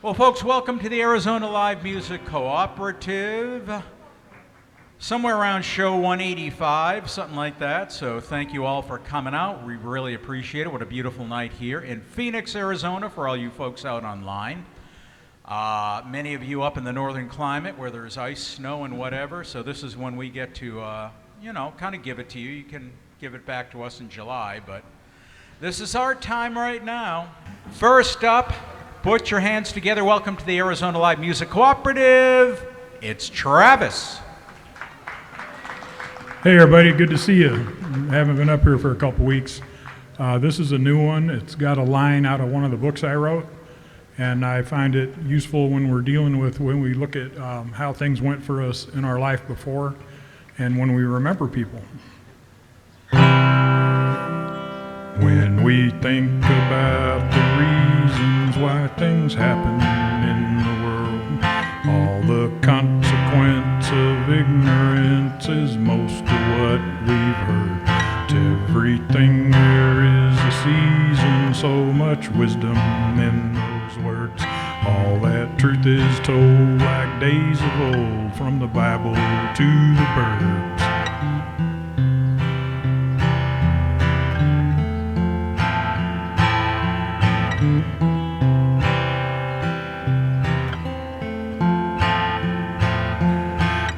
Well, folks, welcome to the Arizona Live Music Cooperative. Somewhere around show 185, something like that. So thank you all for coming out. We really appreciate it. What a beautiful night here in Phoenix, Arizona, for all you folks out online. Many of you up in the northern climate where there's ice, snow, and whatever. So this is when we get to, kind of give it to you. You can give it back to us in July, but this is our time right now. First up, put your hands together. Welcome to the Arizona Live Music Cooperative. It's Travis. Hey everybody, good to see you. Haven't been up here for a couple weeks. This is a new one. It's got a line out of one of the books I wrote, and I find it useful when we look at how things went for us in our life before and when we remember people. When we think about the reasons why things happen in the world, all the consequence of ignorance is most of what we've heard. To everything there is a season, so much wisdom in those words. All that truth is told like days of old, from the Bible to the birds.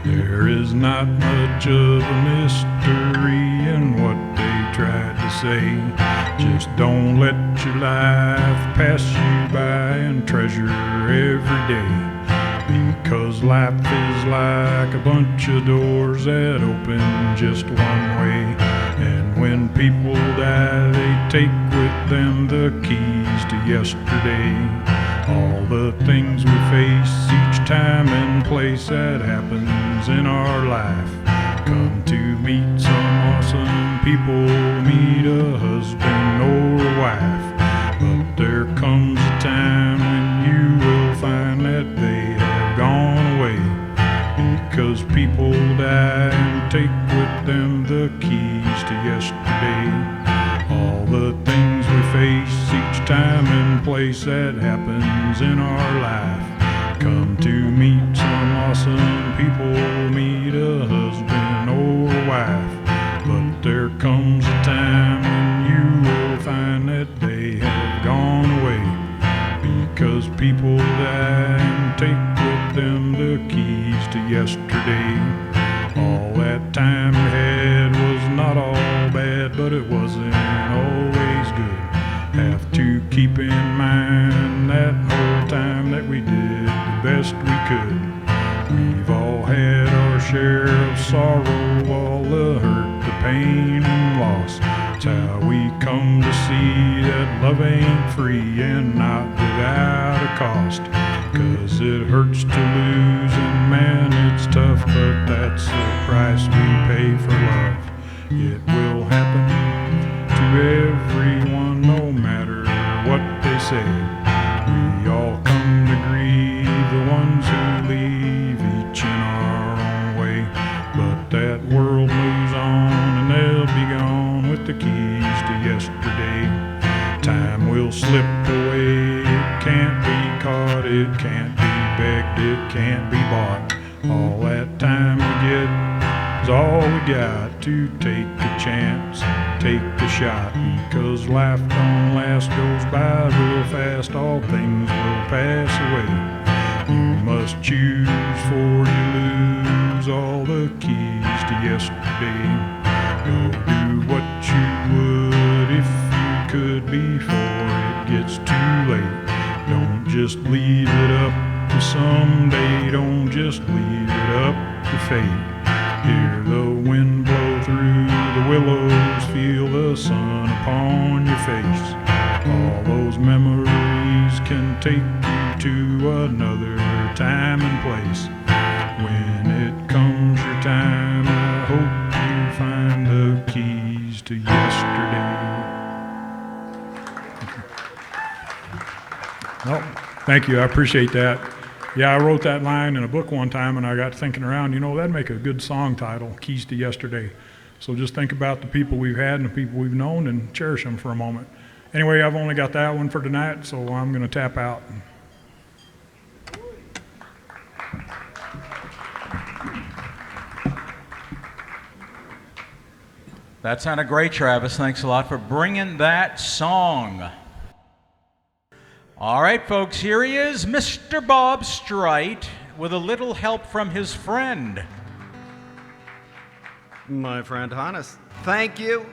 There is not much of a mystery in what they tried to say. Just don't let your life pass you by and treasure every day. Because life is like a bunch of doors that open just one way. And when people die, they take with them the keys to yesterday. All the things we face each time and place that happens in our life. Come to meet some awesome people, meet a husband or a wife. But there comes a time when you will find that they have gone away. Because people die and take with them the keys to yesterday. All the things we face each time and place that happens in our life. Come to meet some awesome people, meet a husband or a wife. But there comes a time when you will find that they have gone away. Because people die and take with them the keys to yesterday. All that time we had was not all bad, but it wasn't always good. Have to keep in mind that whole time that we did the best we could. We've all had our share of sorrow, all the hurt, the pain and loss. It's how we come to see that love ain't free and not without a cost. 'Cause it hurts to lose and man it's tough, but that's the price we pay for love. It will happen to everyone no matter what they say. We all come to grieve the ones who leave, each in our own way. But that world moves on and they'll be gone with the keys to yesterday. Time will slip away, it can't be caught, it can't be begged, it can't be bought. All that time we get is all we got to take a chance, take a shot. Because life don't last, goes by real fast, all things will pass away. You must choose for you lose all the keys to yesterday. Go do what you would if you could before it gets too late. Don't just leave it up to someday, don't just leave it up to fate. Hear the wind blow through the willows, feel the sun upon your face. All those memories can take you to another time and place. When it comes your time, I hope you find the keys to yesterday. Well, thank you, I appreciate that. Yeah, I wrote that line in a book one time and I got thinking around, that'd make a good song title, Keys to Yesterday. So just think about the people we've had and the people we've known and cherish them for a moment. Anyway, I've only got that one for tonight, so I'm going to tap out. That sounded great, Travis. Thanks a lot for bringing that song. All right, folks, here he is, Mr. Bob Streit, with a little help from his friend. My friend Hannes, thank you.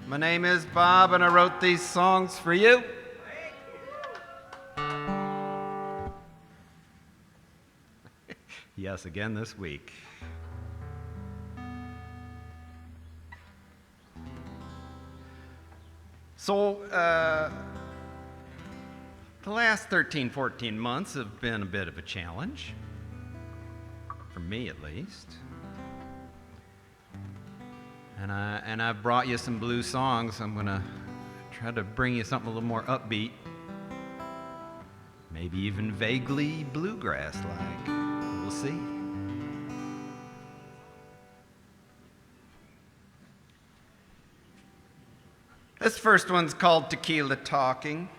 My name is Bob, and I wrote these songs for you. Yes, again this week. So, the last 13, 14 months have been a bit of a challenge, for me at least. And I've brought you some blues songs. I'm gonna try to bring you something a little more upbeat, maybe even vaguely bluegrass-like. We'll see. This first one's called Tequila Talking.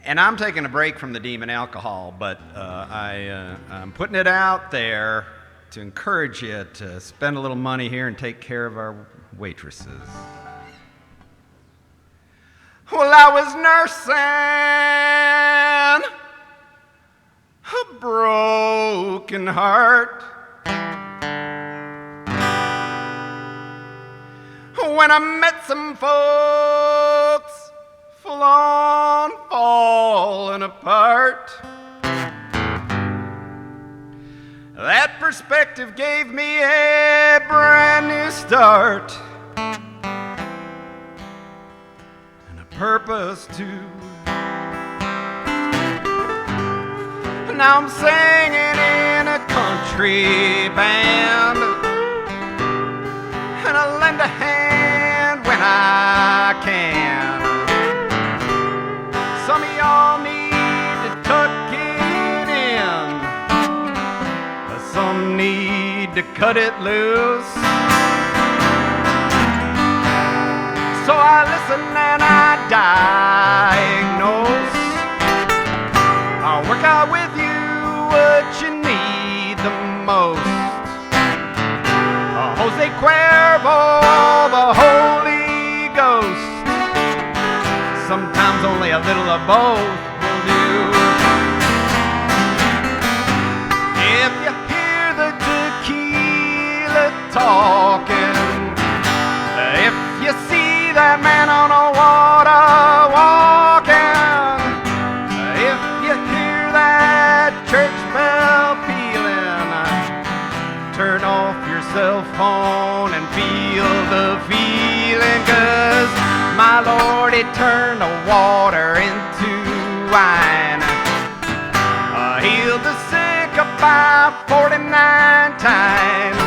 And I'm taking a break from the demon alcohol, but I'm putting it out there to encourage you to spend a little money here and take care of our waitresses. Well, I was nursing a broken heart when I met some folks full on falling apart. That perspective gave me a brand new start and a purpose too. Now I'm singing in a country band, and I lend a hand when I can. Some of y'all need to tuck it in, some need to cut it loose. So I listen and I diagnose. I'll work out with you what you need the most. Jose Cuervo, the Holy Ghost. Sometimes only a little of both will do. If you hear the tequila talking, if you see that man on the water walking, if you hear that church bell pealing, turn off your cell phone and feel the feeling, 'cause my Lord, he turned the water into wine. Healed the sick about 49 times.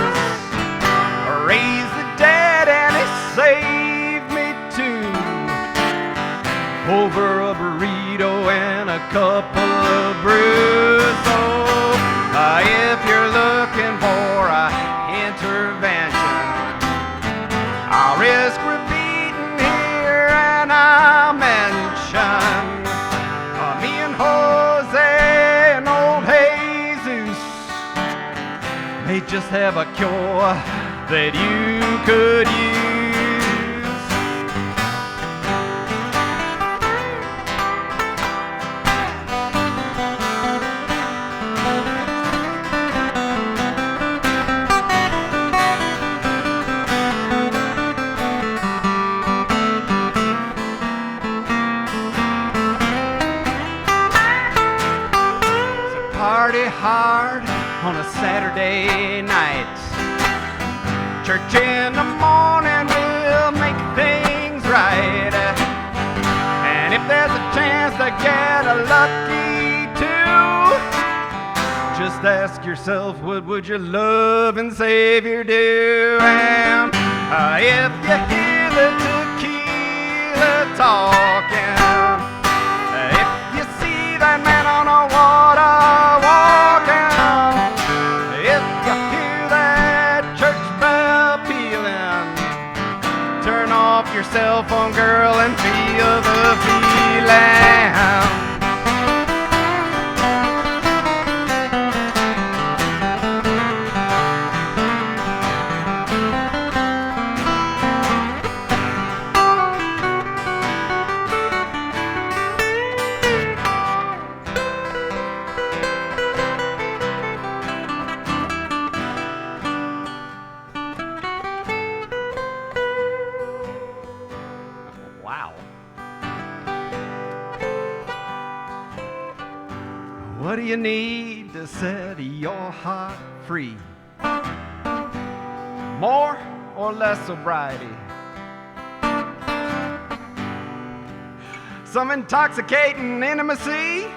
Raised the dead and he saved me too. Over a burrito and a couple of brews. So if you're looking for a intervention, I'll risk repeating here, and I'll mention me and Jose and old Jesus may just have a cure that you could use. Hard on a Saturday night. Church in the morning will make things right. And if there's a chance to get a lucky too, just ask yourself, what would your loving Savior do? And if you hear the tequila talking, if you see that man on the water walking, if you hear that church bell pealing, turn off your cell phone, girl, and feel the feeling. What do you need to set your heart free? More or less sobriety? Some intoxicating intimacy?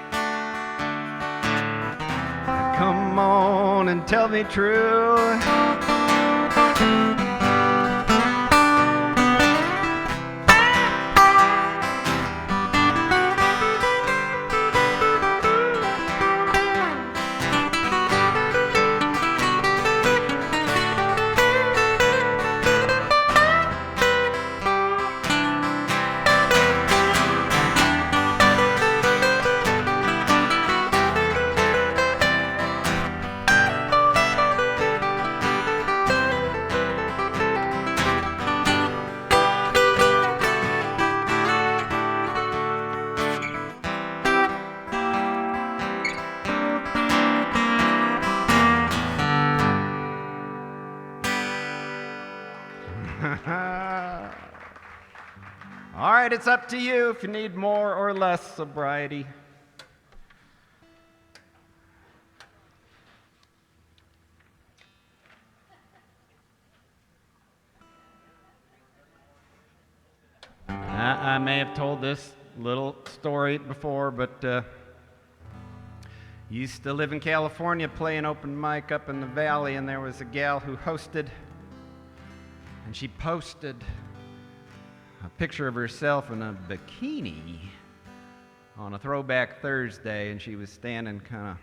Come on and tell me true. All right, it's up to you if you need more or less sobriety. I may have told this little story before, but used to live in California, playing open mic up in the valley, and there was a gal who hosted, and she posted a picture of herself in a bikini on a Throwback Thursday, and she was standing kind of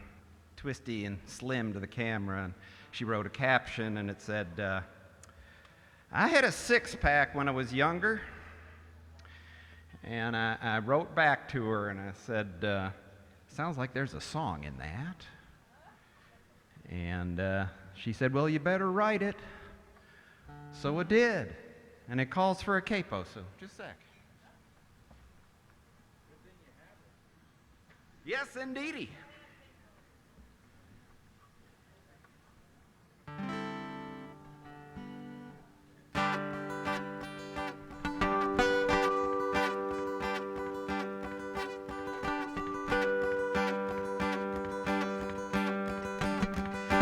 twisty and slim to the camera, and she wrote a caption, and it said, I had a six-pack when I was younger. And I wrote back to her and I said, sounds like there's a song in that. And she said, well, you better write it. So I did. And it calls for a capo, so just a sec. Yes, indeedy.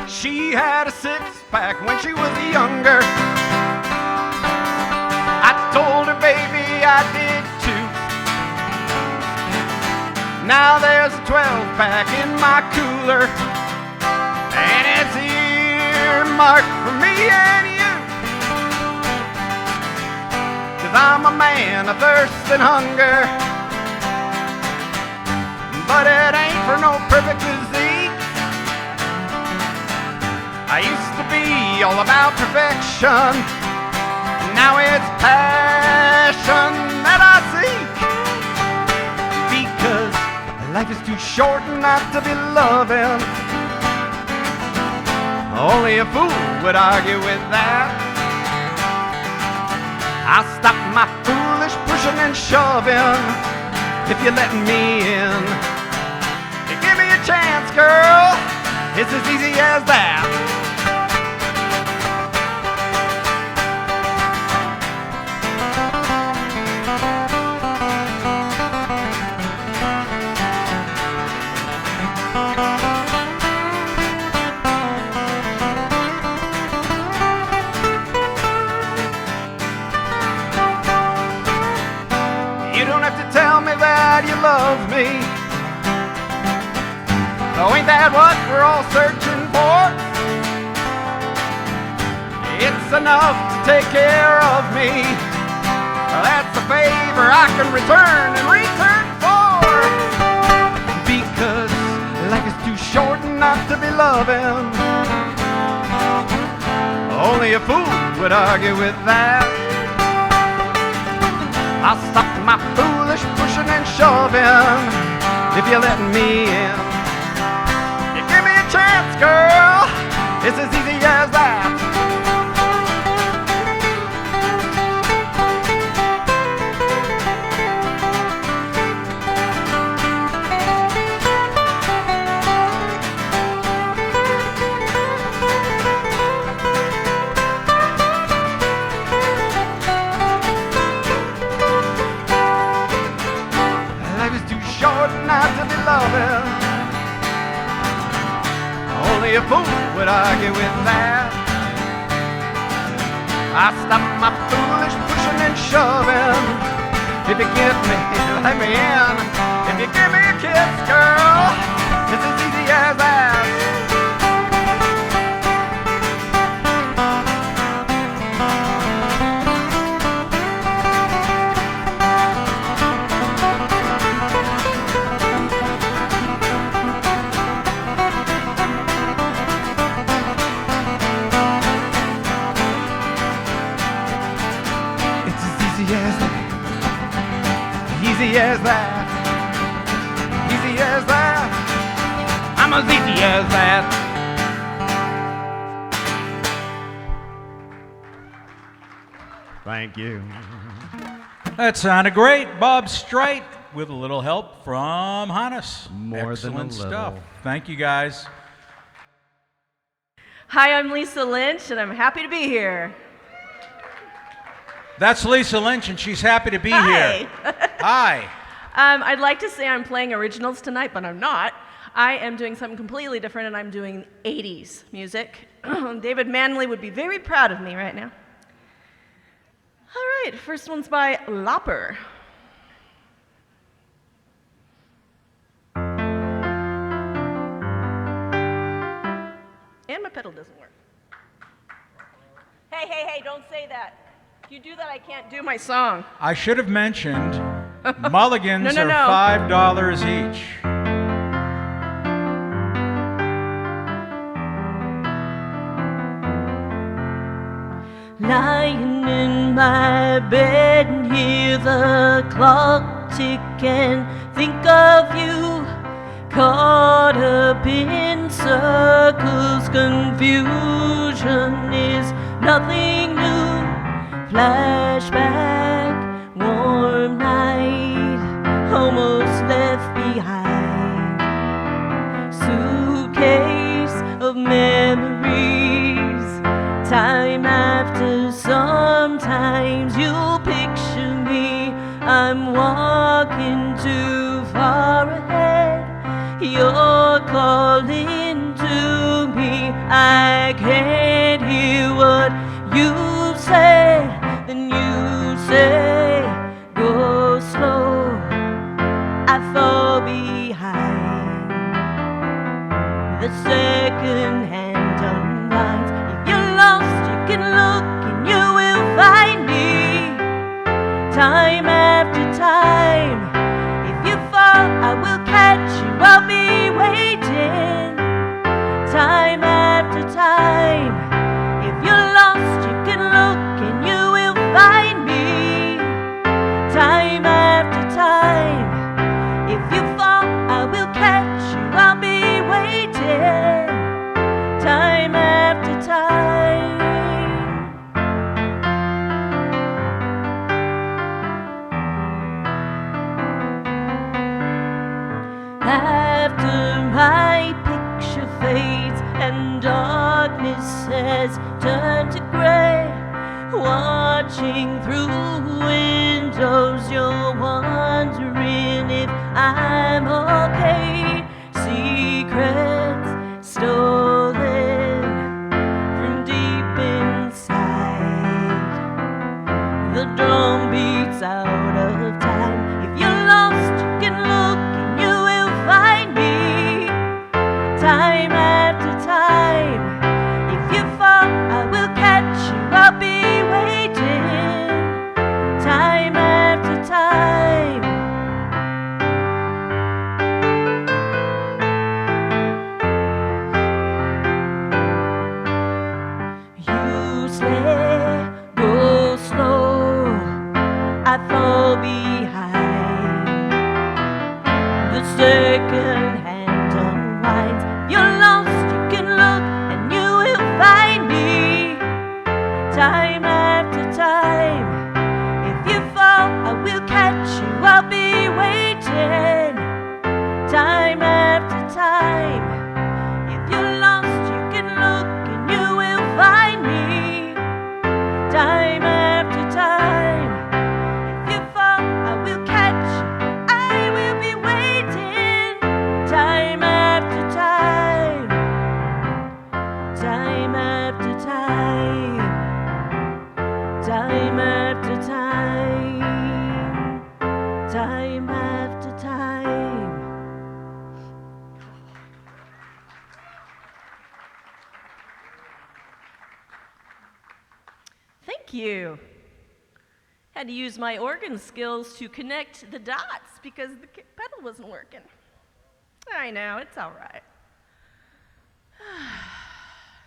She had a six-pack when she was younger. I told her, baby, I did too. Now there's a 12-pack in my cooler, and it's earmarked for me and you. 'Cause I'm a man of thirst and hunger, but it ain't for no perfect physique. I used to be all about perfection. Now it's passion that I seek. Because life is too short not to be loving. Only a fool would argue with that. I'll stop my foolish pushing and shoving if you let me in. You give me a chance, girl. It's as easy as that. You don't have to tell me that you love me. Oh, ain't that what we're all searching for? It's enough to take care of me. Well, that's a favor I can return and return for. Because life is too short not to be loving. Only a fool would argue with that. I'll stop my foolish pushing and shoving if you let me in. Give me a chance, girl. It's as easy as that. Life is too short not to be loving. only a fool would argue with that. I stop my foolish pushing and shoving. If you get me, let me in. If you give me a kiss, girl, it's as easy as that. Easy as that, easy as that, I'm as easy as that. Thank you. That sounded great. Bob Streit with a little help from Hannes. More Excellent than a stuff. little. Thank you, guys. Hi, I'm Lisa Lynch, and I'm happy to be here. That's Lisa Lynch, and she's happy to be Hi. here. Hi. I'd like to say I'm playing originals tonight, but I'm not. I am doing something completely different, and I'm doing 80s music. David Manley would be very proud of me right now. All right, first one's by Lopper. And my pedal doesn't work. Hey, don't say that. If you do that, I can't do my song. I should have mentioned mulligans No. are $5 each. Lying in my bed and hear the clock tick and think of you. Caught up in circles, confusion is nothing new. Flashback, warm night, almost left behind. Suitcase of memories, time after sometimes you'll picture me. I'm walking too far ahead, you're calling to me. I can't hear what you say. Then you say, go slow, I fall behind. The second hand unwinds. If you're lost, you can look and you will find me. Time after time, if you fall, I will catch you, I'll be waiting. Time after time, if you're lost, you can look and you will find me. Time after time, if you fall, I will catch you, I'll be waiting. Time after time. After my picture fades and darkness has turned to gray, watching through windows, you're wondering if I'm okay. Secrets stolen from deep inside. The drum beats out of time. If you're lost, you can look and you will find me. Time after time, if you fall, I will catch you, I'll be waiting. Time after time. You say, go slow, I fall behind. The second hand unwinds. You're lost, you can look and you will find me. Time after time, if you fall, I will catch you, I'll be waiting. Time after time, if you're lost, you can look and you will find me. Time after time, if you fall, I will catch you, I will be waiting. Thank you. Had to use my organ skills to connect the dots because the pedal wasn't working. I know, it's all right.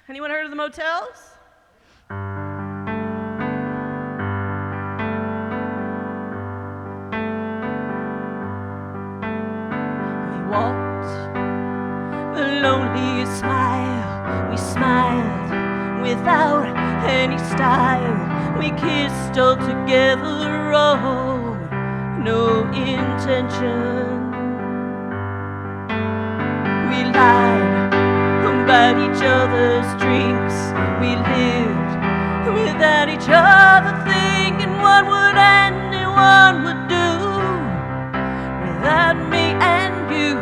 Anyone heard of the Motels? We walked the lonely smile. We smiled without any style. We kissed all together, oh, no intention. We lied about each other's drinks. We lived without each other, thinking what would anyone would do without me and you.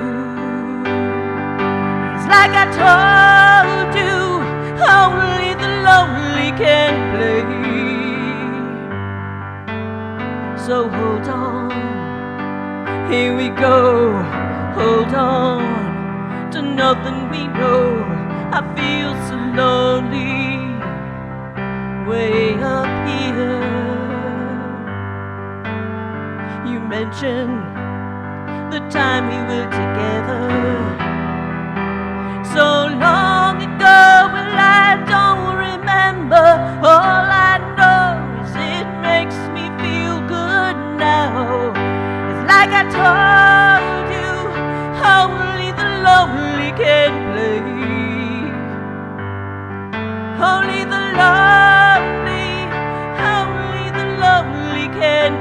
It's like I told you, only the lonely can play. So hold on, here we go, hold on to nothing we know. I feel so lonely way up here. You mentioned the time we were together so long ago. Well, I don't remember. All I know is it makes me feel good now. It's like I told you, only the lonely can play. Only the lonely can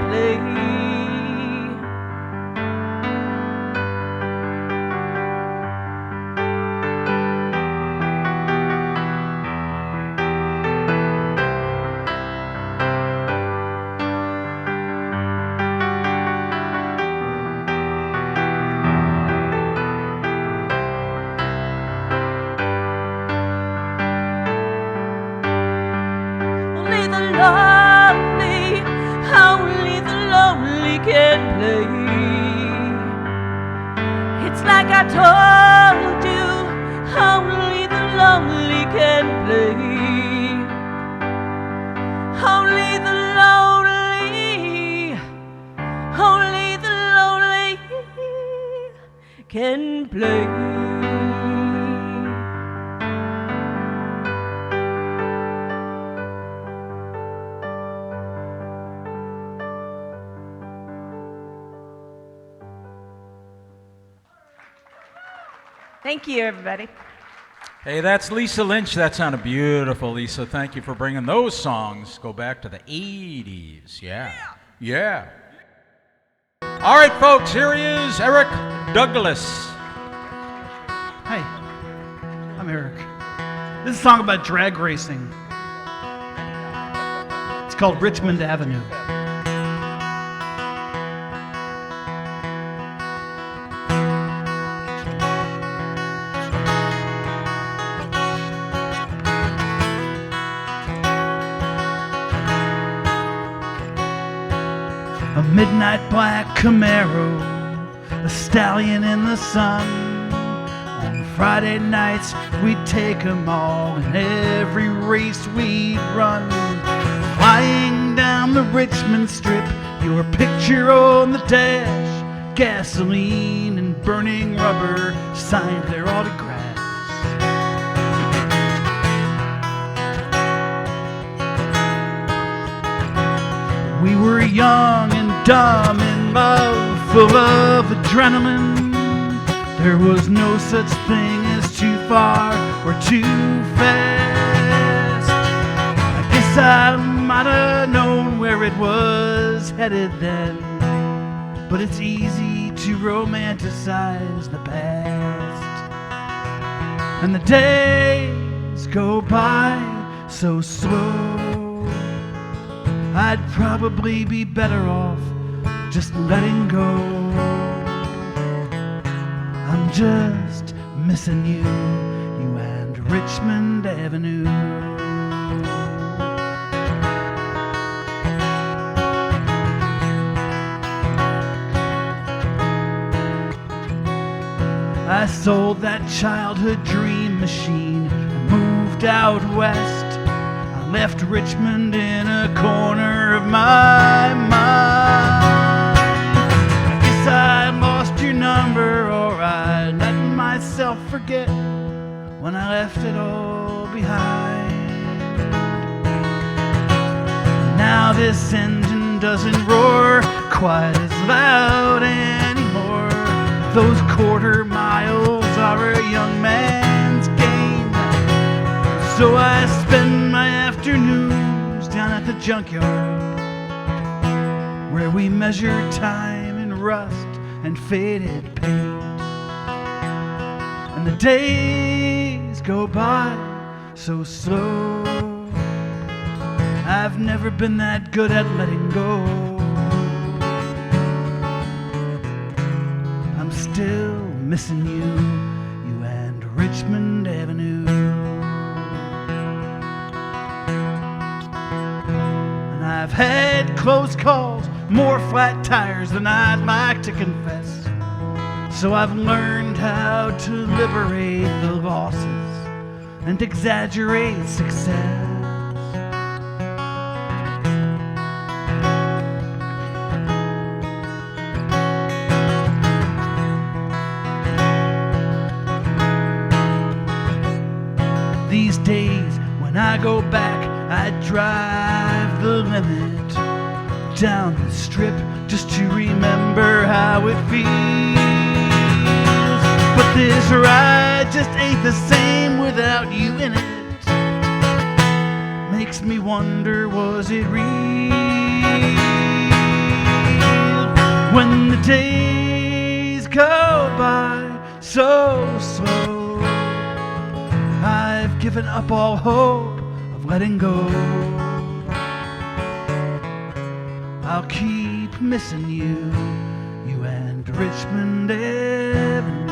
play. It's like I told you, only the lonely can play. Only the lonely can play. Thank you, everybody. Hey, that's Lisa Lynch. That sounded beautiful, Lisa. Thank you for bringing those songs. Go back to the 80s. Yeah. All right, folks, here he is, Eric Douglas. Hi, I'm Eric. This is a song about drag racing. It's called Richmond Avenue. A midnight black Camaro, a stallion in the sun. On Friday nights we'd take 'em all, in every race we'd run. Flying down the Richmond Strip, your picture on the dash. Gasoline and burning rubber signed their autographs. We were young and dumb in love, full of adrenaline. There was no such thing as too far or too fast. I guess I might have known where it was headed then, but it's easy to romanticize the past. And the days go by so slow, I'd probably be better off just letting go. I'm just missing you and Richmond Avenue. I sold that childhood dream machine and moved out west. I'll left Richmond in a corner of my mind. I guess I lost your number, or I let myself forget when I left it all behind. Now this engine doesn't roar quite as loud anymore. Those quarter miles are a young man's game. So I spend my afternoons down at the junkyard, where we measure time in rust and faded paint. And the days go by so slow. I've never been that good at letting go. I'm still missing you and Richmond Avenue. And I've had close calls, more flat tires than I'd like to confess. So I've learned how to liberate the losses and exaggerate success. These days, when I go back, I drive the limit down the strip just to remember how it feels. But this ride just ain't the same without you in it. Makes me wonder, was it real? When the days go by so slow, I've given up all hope of letting go. I'll keep missing you and Richmond Avenue.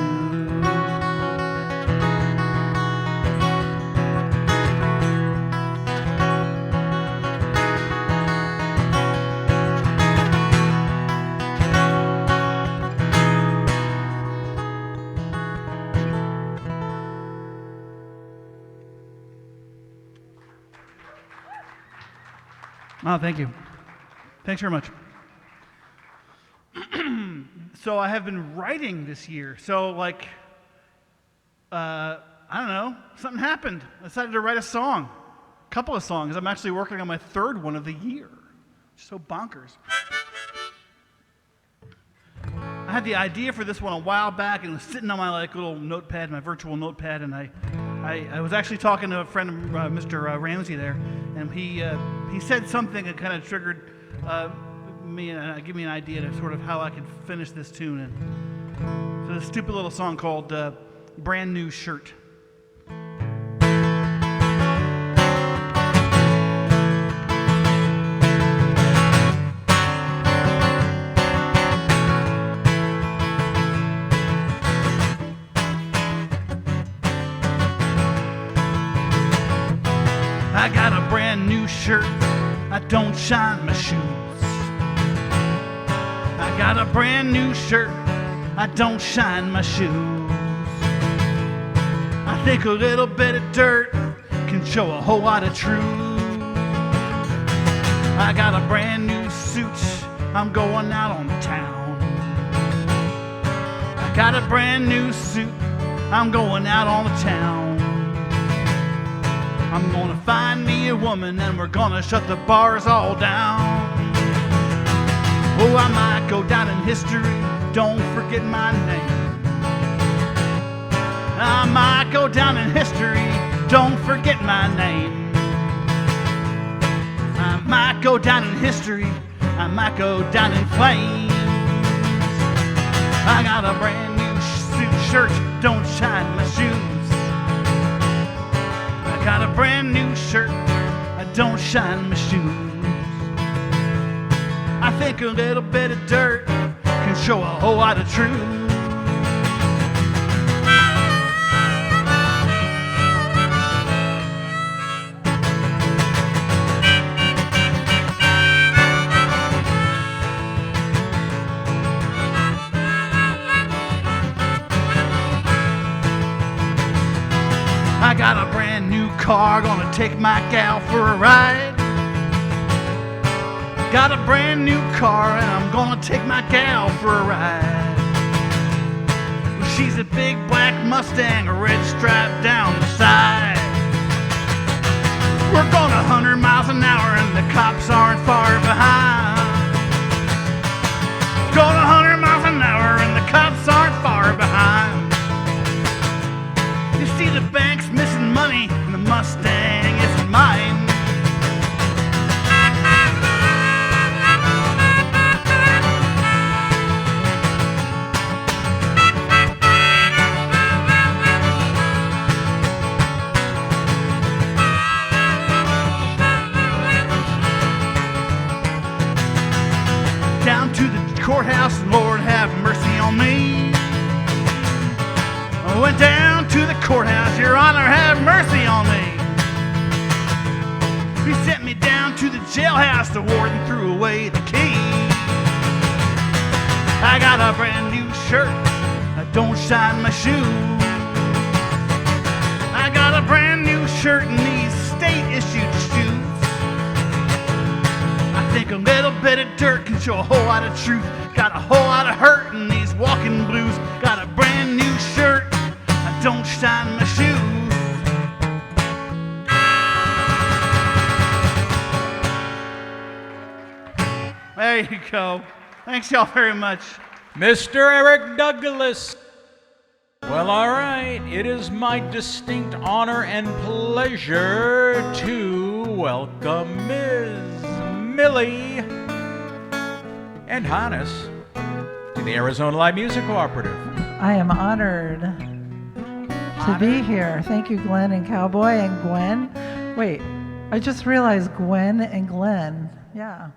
Oh, thank you. Thanks very much. So I have been writing this year. So I don't know, something happened. I decided to write a song, a couple of songs. I'm actually working on my third one of the year. So bonkers. I had the idea for this one a while back, and it was sitting on my little notepad, my virtual notepad, and I was actually talking to a friend, Mr. Ramsey there, and he said something that kind of triggered me and gave me an idea to sort of how I could finish this tune. And so this stupid little song called Brand New Shirt. I got a brand new shirt, I don't shine my shoes. I got a brand new shirt, I don't shine my shoes. I think a little bit of dirt can show a whole lot of truth. I got a brand new suit, I'm going out on town. I got a brand new suit, I'm going out on the town. I'm gonna find me a woman and we're gonna shut the bars all down. Oh, I might go down in history, don't forget my name. I might go down in history, don't forget my name. I might go down in history, I might go down in flames. I got a brand new suit shirt, don't shine my shoes. I got a brand new shirt, I don't shine my shoes. I think a little bit of dirt can show a whole lot of truth. I got a brand new new car, gonna take my gal for a ride. Got a brand new car and I'm gonna take my gal for a ride. Well, she's a big black Mustang, a red stripe down the side. We're going 100 miles an hour and the cops aren't far behind. Going 100 miles an hour and the cops aren't far behind. You see the bank's missing money and the Mustang isn't mine. Down to the courthouse, Lord have mercy on me. I went down to the courthouse, Your Honor have mercy on me. He sent me down to the jailhouse, the warden threw away the key. I got a brand new shirt, I don't shine my shoes. I got a brand new shirt and these state-issued shoes. I think a little bit of dirt can show a whole lot of truth. Got a whole lot of hurt in these walking blues. Got a brand new shirt, I don't shine my shoes. There you go. Thanks y'all very much. Mr. Eric Douglas. Well, all right. It is my distinct honor and pleasure to welcome Ms. Millie and Hannes to the Arizona Live Music Cooperative. I am honored to be here. Thank you, Glen and Cowboy and Gwen. Wait, I just realized Gwen and Glen. Yeah.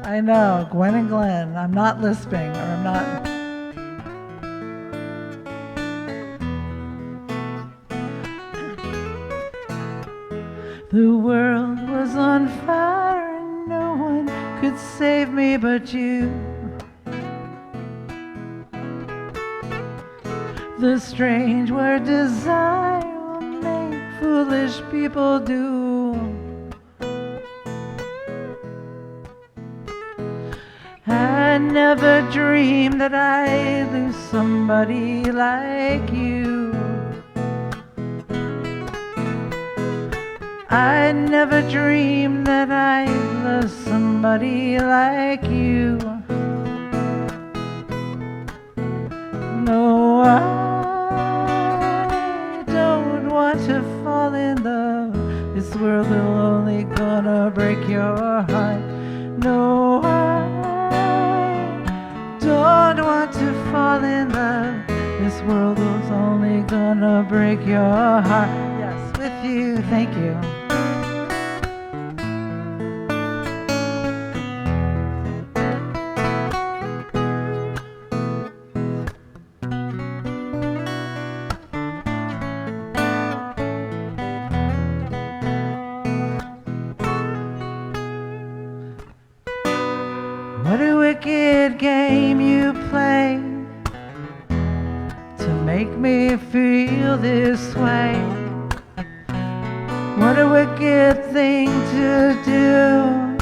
I know, Gwen and Glen. I'm not lisping, or I'm not. The world was on fire and no one could save me but you. The strange word desire will make foolish people do. I never dreamed that I'd lose somebody like you. I never dreamed that I'd love somebody like you. No, I don't want to fall in love. This world is only gonna break your heart. No, I don't want to fall in love. This world is only gonna break your heart. Yes, with you. Thank you. What a wicked game you play to make me feel this way. What a wicked thing to do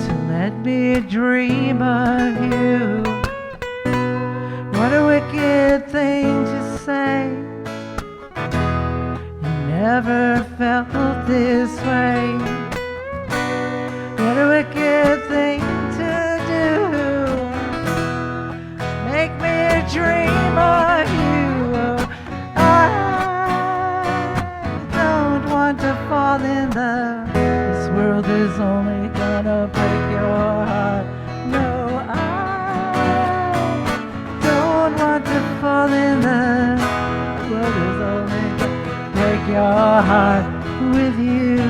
to let me dream of you. What a wicked thing to say. You never felt this way. What a wicked thing to do. Make me dream of you. I don't want to fall in love. This world is only gonna break your heart. No, I don't want to fall in love. This world is only gonna break your heart with you.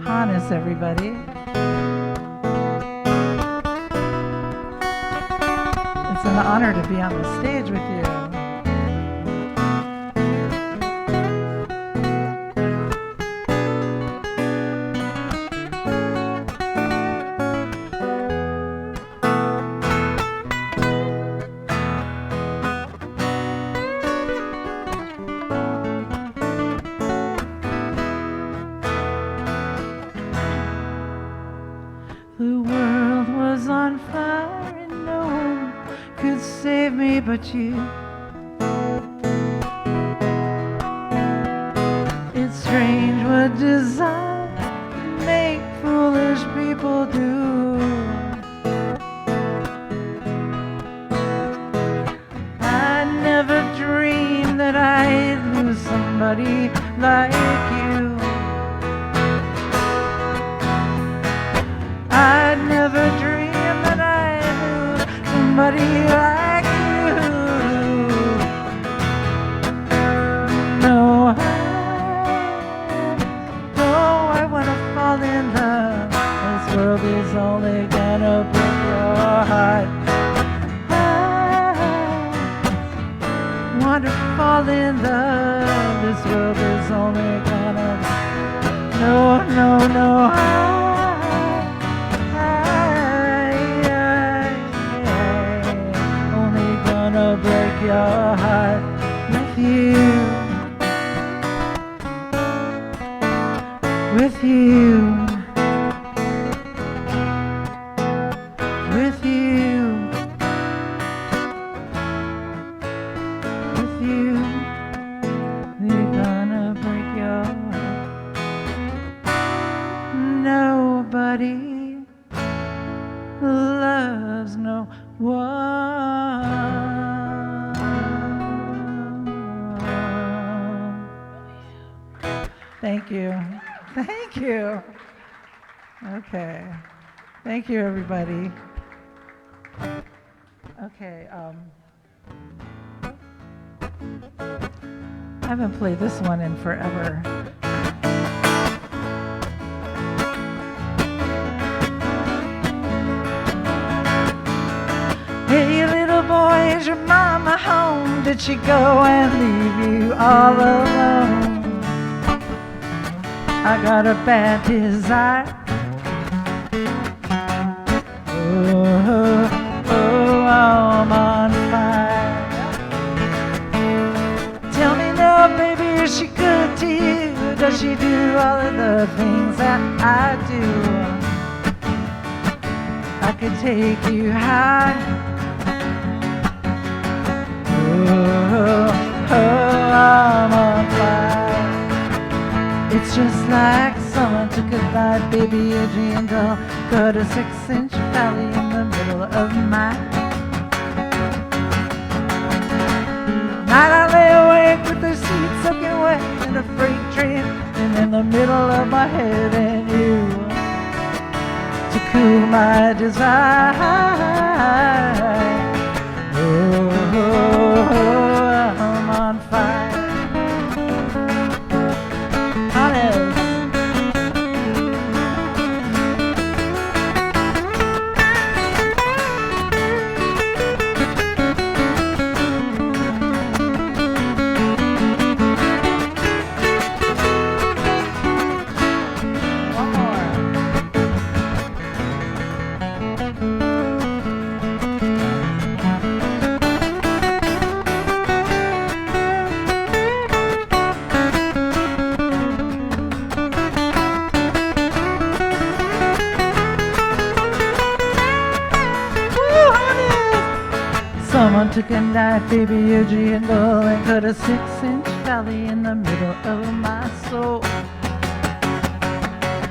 Hannes, everybody. It's an honor to be on the stage with you. The world was on fire and no one could save me but you. It's strange what desire make foolish people do. I never dreamed that I'd lose somebody like you. I'd never dreamed that I'd lose somebody like you. No, I wanna fall in love. This world is only gonna break your heart. I wanna fall in love. This world is only gonna. No, no, no. Only gonna break your heart with you. With you. With you. With you. We're gonna break your heart. Nobody loves no one. Thank you. Thank you. Okay. Thank you, everybody. Okay. I haven't played this one in forever. Hey, little boy, is your mama home? Did she go and leave you all alone? I got a bad desire. Oh, I'm on fire. Tell me now, baby, is she good to you? Does she do all of the things that I do? I could take you high. Oh, I'm on fire. It's just like someone took a light baby, a dream doll, cut a 6-inch valley in the middle of my night. I lay awake with the seat soaking wet in a freight train, and in the middle of my head and you to cool my desire. Oh, I'm on fire. Someone took a knife, baby, a jingle, and cut a 6-inch valley in the middle of my soul.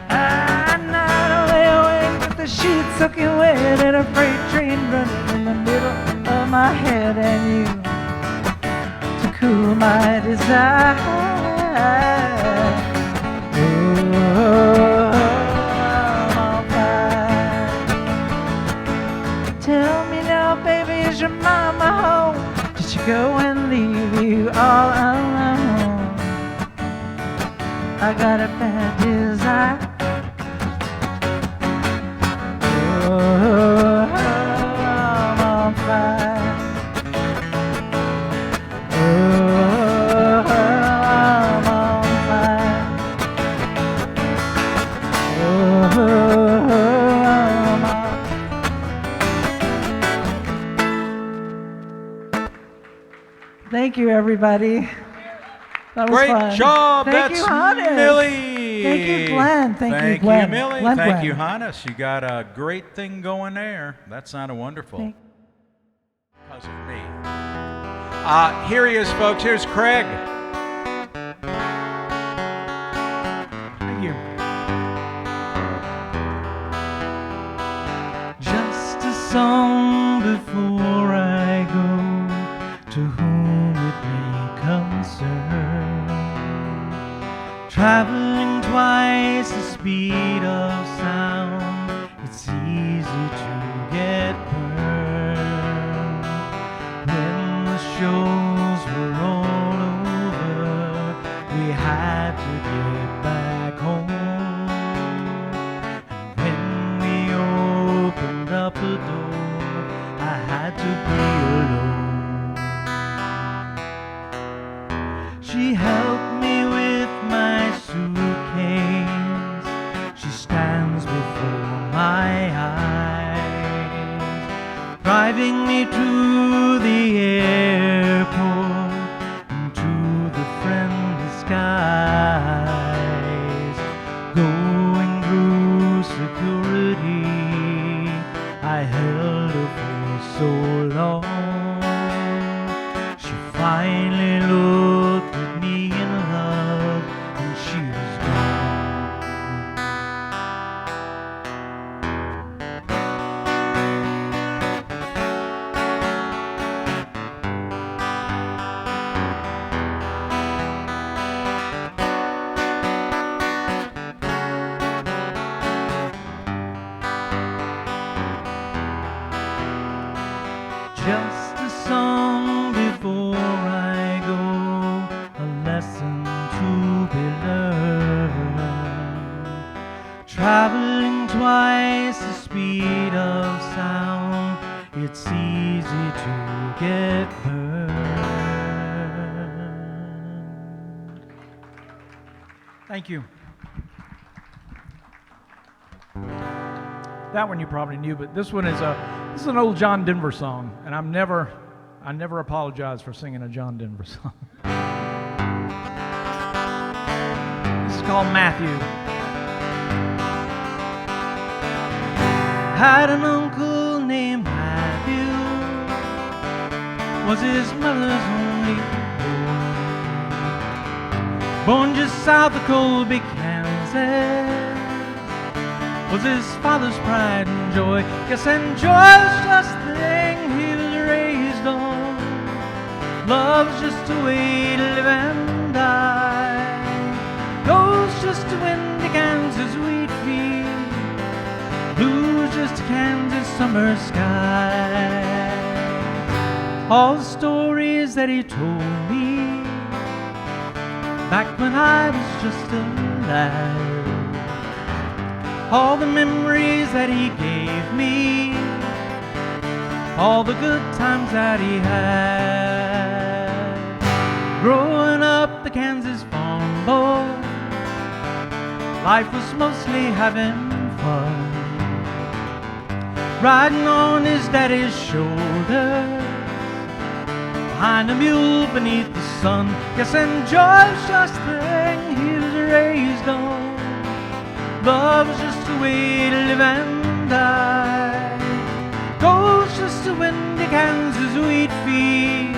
And I lay awake with the sheets soaking wet and a freight train running in the middle of my head and you to cool my desire. Oh, I'm on fire. Tell me now, baby, is your mama home? Did she go and leave you all alone? I got a bad desire. Oh, I'm on fire. Oh, I'm on fire. Oh, I'm on. Thank you, everybody. That was Great fun. job. Thank That's you, Hannes. Millie. Millie. Thank you, Glen. Thank you, Thank Glen. you, Millie. Glen, Thank Glen. you, Hannes. You got a great thing going there. That sounded wonderful. Because of me. Here he is, folks. Here's Craig. Thank you. Just a song before I go, to whom it may concern. Traveling twice the speed of sound, it's easy to get burned. When the shows were all over, we had to get back home. And when we opened up the door, I had to be alone. She helped me with my suitcase. She stands before my eyes, driving me to the airport and to the friendly skies. Going through security, I held her for so long. She finally looked at me in love, and she was just a song before I go, a lesson to be learned. Traveling twice the speed of sound, it's easy to get burned. Thank you. That one you probably knew, but this one is an old John Denver song, and I never apologize for singing a John Denver song. This is called Matthew. Had an uncle named Matthew, was his mother's only boy. Born just south of Colby, Kansas, was his father's pride and joy. Yes, and joy's just the thing he was raised on. Love's just a way to live and die. Goes just to windy Kansas wheat field, blues just to Kansas summer sky. All the stories that he told me back when I was just a lad, all the memories that he gave me, all the good times that he had. Growing up the Kansas farm boy, life was mostly having fun. Riding on his daddy's shoulders, behind a mule beneath the sun. Yes, and joy's just the thing he was raised on. Love's just a way to live and die. Goes just to windy Kansas wheat field,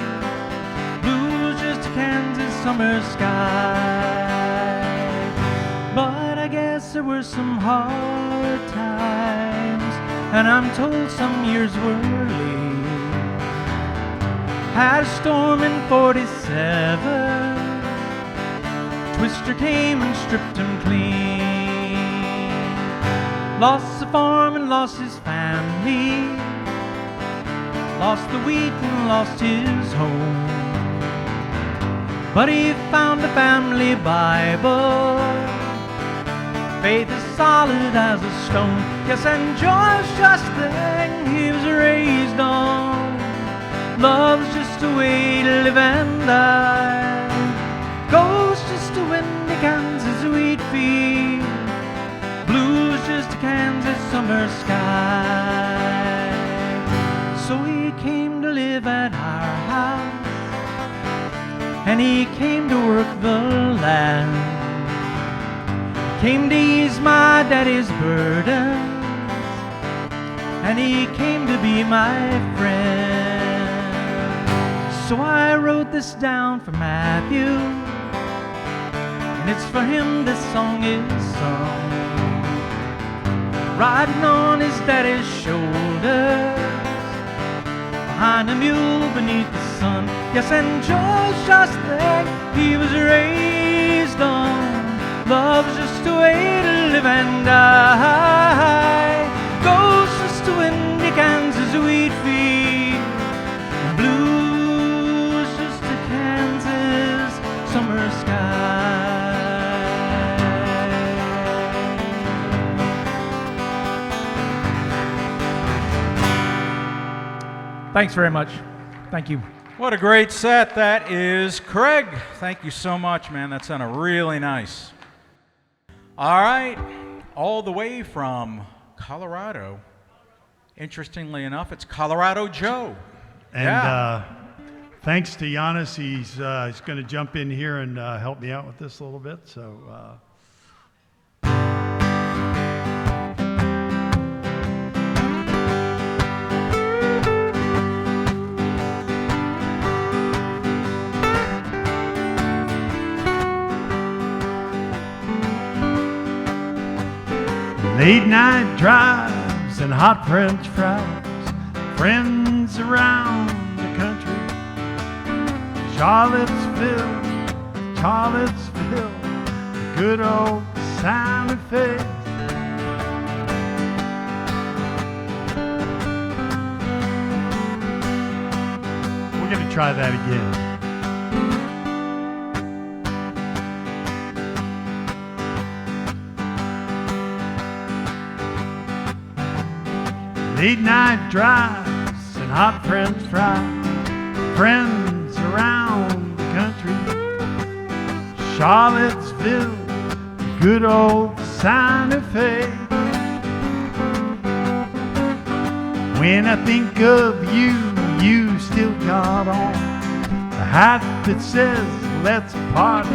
blues just to Kansas summer sky. But I guess there were some hard times, and I'm told some years were lean. Had a storm in 47, Twister came and stripped him clean. Lost the farm and lost his family, lost the wheat and lost his home. But he found a family Bible, faith is solid as a stone. Yes, and joy's just the thing he was raised on. Love's just a way to live and die. Goes just to windy Kansas wheat field, blues just to Kansas summer sky. So he came to live at our house, and he came to work the land. came to ease my daddy's burdens, and he came to be my friend. So I wrote this down for Matthew, and it's for him this song is sung. Riding on his daddy's shoulders, behind a mule beneath the sun. Yes, and Joel's just there, he was raised on. Love's just a way to live and die. Goes just to Windy, Kansas wheat field. Blues just to Kansas summer sky. Thanks very much. Thank you. What a great set that is. Craig, thank you so much, man. That sounded really nice. All right, all the way from Colorado. Interestingly enough, it's Colorado Joe. And thanks to Giannis, he's going to jump in here and help me out with this a little bit. So. Late night drives and hot French fries, friends around the country. Charlottesville, the good old Santa Fe. We're gonna try that again. Late night drives and hot French fries, friends around the country. Charlottesville, good old Santa Fe. When I think of you, you still got on the hat that says let's party.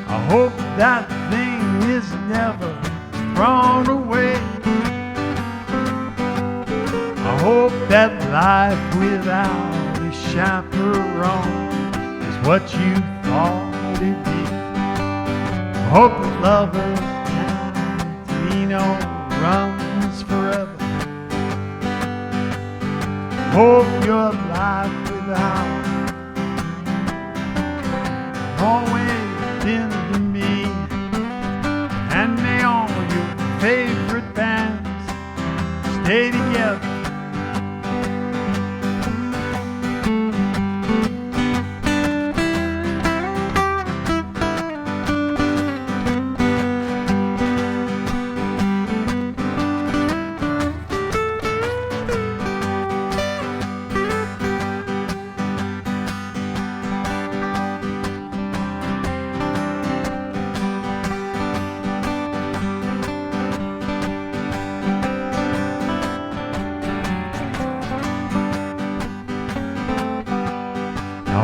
I hope that thing is never thrown away. I hope that life without a chaperone is what you thought it'd be. I hope that lovers Tino runs forever. Hope your life without always been to me. And may all your favorite bands stay together.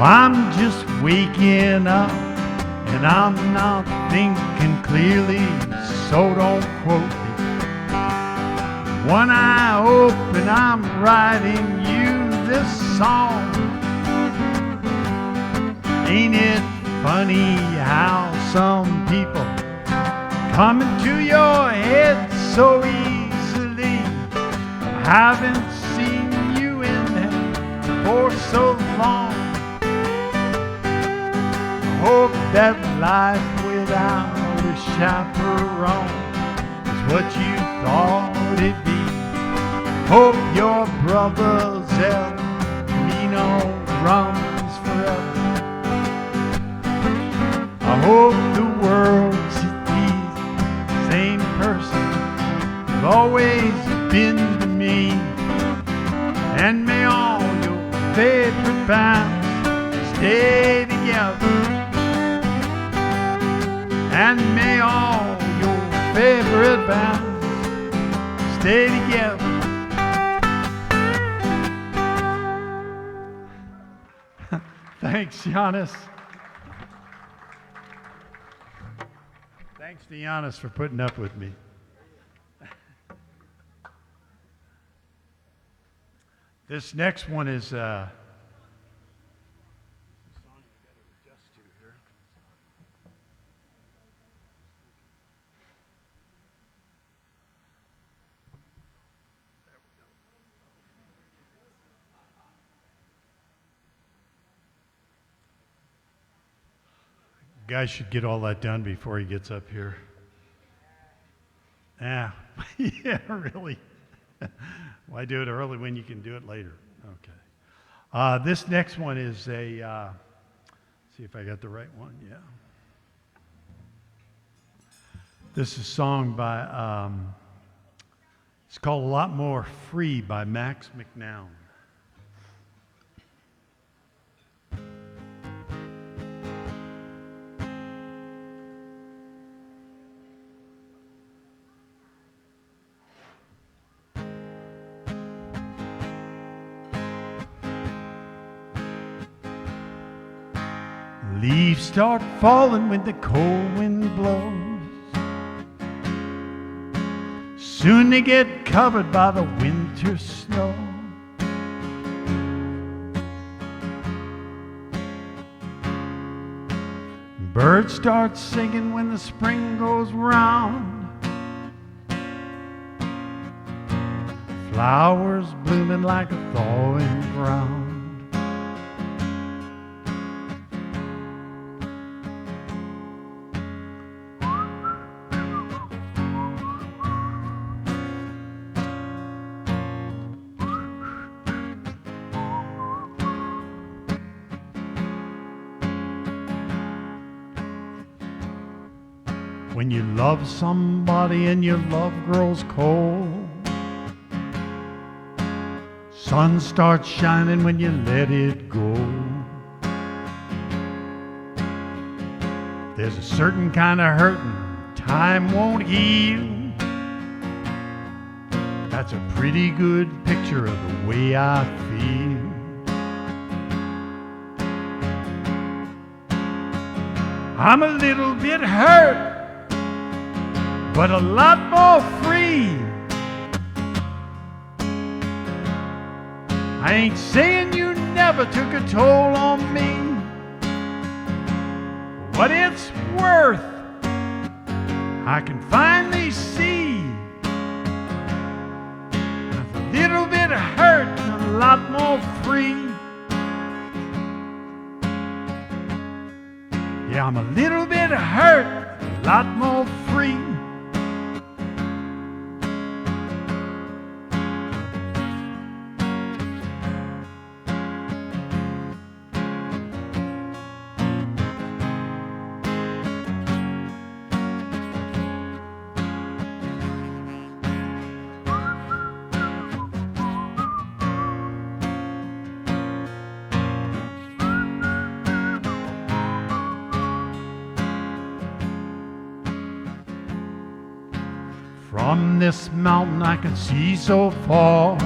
I'm just waking up and I'm not thinking clearly, so don't quote me. One eye open, I'm writing you this song. Ain't it funny how some people come into your head so easily? I haven't seen you in them for so long. Hope that life without a chaperone is what you thought it'd be. Hope your brother Zelmino runs forever. I hope the world sees the same person you've always been to me. And may all your favorite bands stay together. And may all your favorite bands stay together. Thanks, Giannis. Thanks. Thanks to Giannis for putting up with me. This next one is guy should get all that done before he gets up here. Yeah, yeah, really. Why do it early when you can do it later? Okay. This next one is a, see if I got the right one, yeah. This is a song by, it's called A Lot More Free by Max McNown. Leaves start falling when the cold wind blows. Soon they get covered by the winter snow. Birds start singing when the spring goes round. Flowers blooming like a thawing ground. When you love somebody and your love grows cold, sun starts shining when you let it go. There's a certain kind of hurting time won't heal. That's a pretty good picture of the way I feel. I'm a little bit hurt, but a lot more free. I ain't saying you never took a toll on me. What it's worth, I can finally see. I'm a little bit hurt and a lot more free. Yeah, I'm a little bit hurt, a lot more free. From this mountain I can see so far,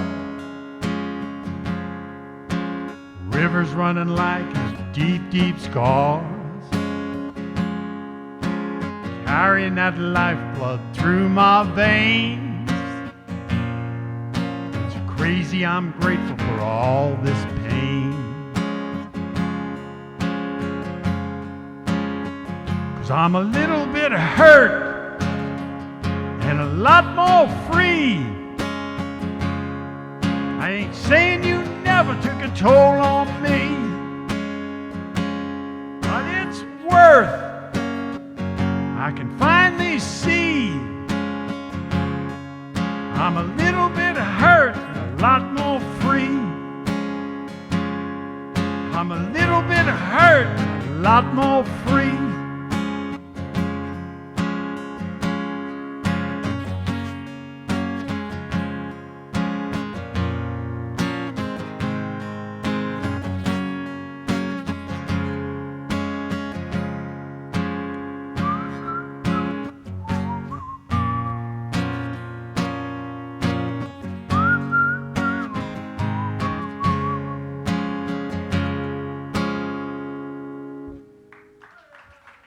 rivers running like deep, deep scars, carrying that lifeblood through my veins. It's crazy, I'm grateful for all this pain. 'Cause I'm a little bit hurt and a lot more free. I ain't saying you never took a toll on me, but it's worth, I can finally see. I'm a little bit hurt and a lot more free. I'm a little bit hurt and a lot more free.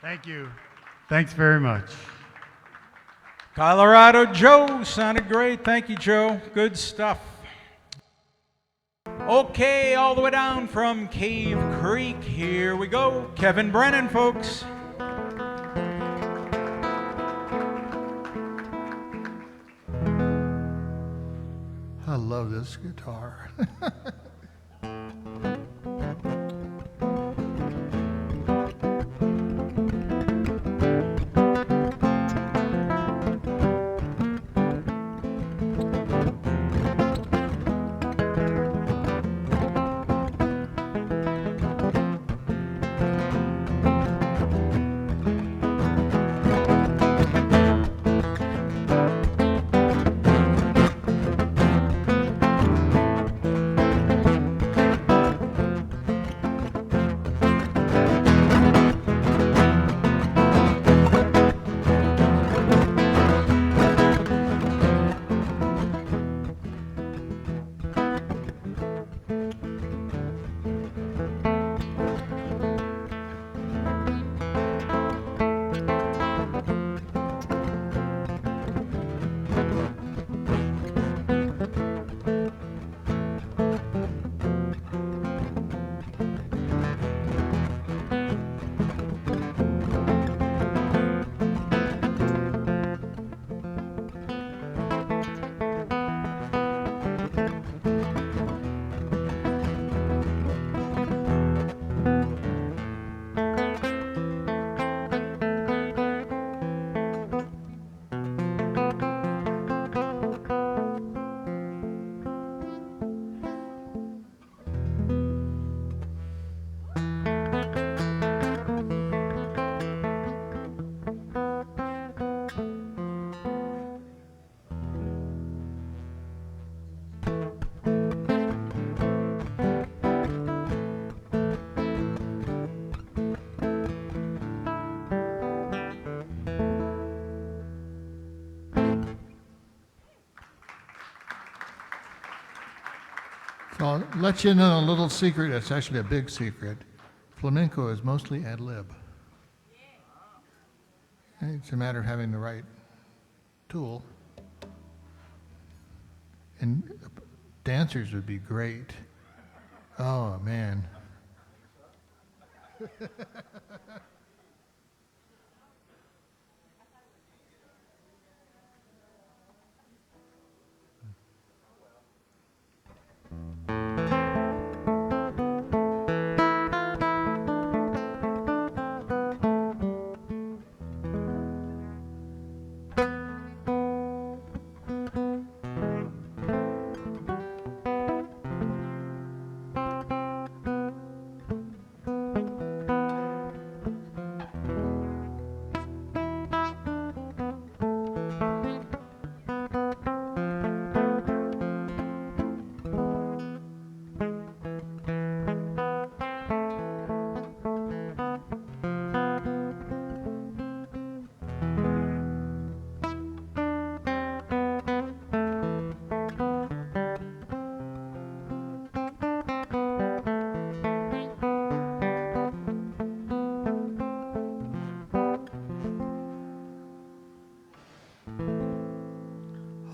Thank you. Thanks very much. Colorado Joe sounded great. Thank you, Joe. Good stuff. Okay, all the way down from Cave Creek. Here we go. Kevin Brennan, folks. I love this guitar. So I'll let you know a little secret. It's actually a big secret. Flamenco is mostly ad lib. It's a matter of having the right tool. And dancers would be great. Oh, man.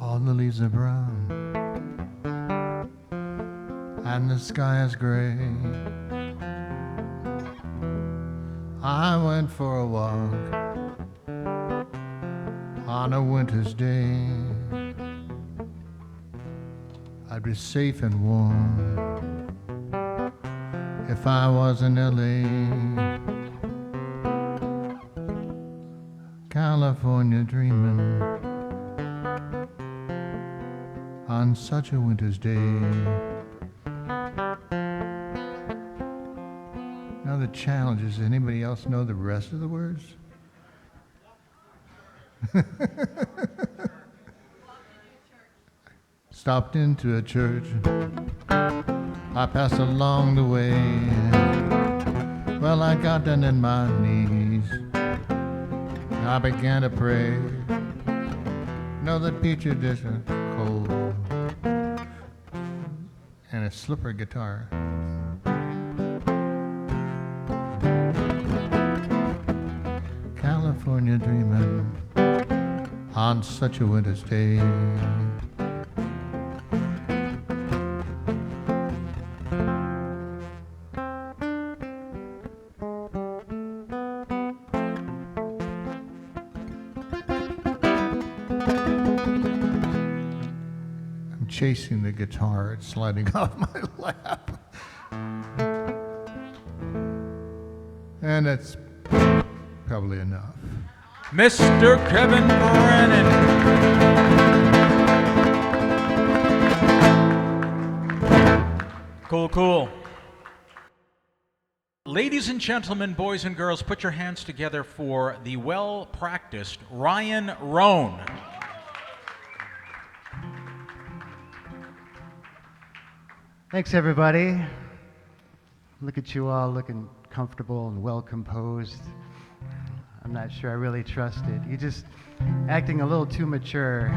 All the leaves are brown and the sky is gray. I went for a walk on a winter's day. I'd be safe and warm if I was in LA. California dreaming on such a winter's day. Now the challenge is, anybody else know the rest of the words? Stopped into a church, I passed along the way. Well, I got down on my knees, I began to pray. No, the petri dish is cold and a slippery guitar. California dreaming on such a winter's day. I'm chasing the guitar, it's sliding off my lap. And that's probably enough. Mr. Kevin Brennan. Cool, cool. Ladies and gentlemen, boys and girls, put your hands together for the well-practiced Rohn. Thanks, everybody. Look at you all looking comfortable and well composed. I'm not sure I really trust it. You're just acting a little too mature.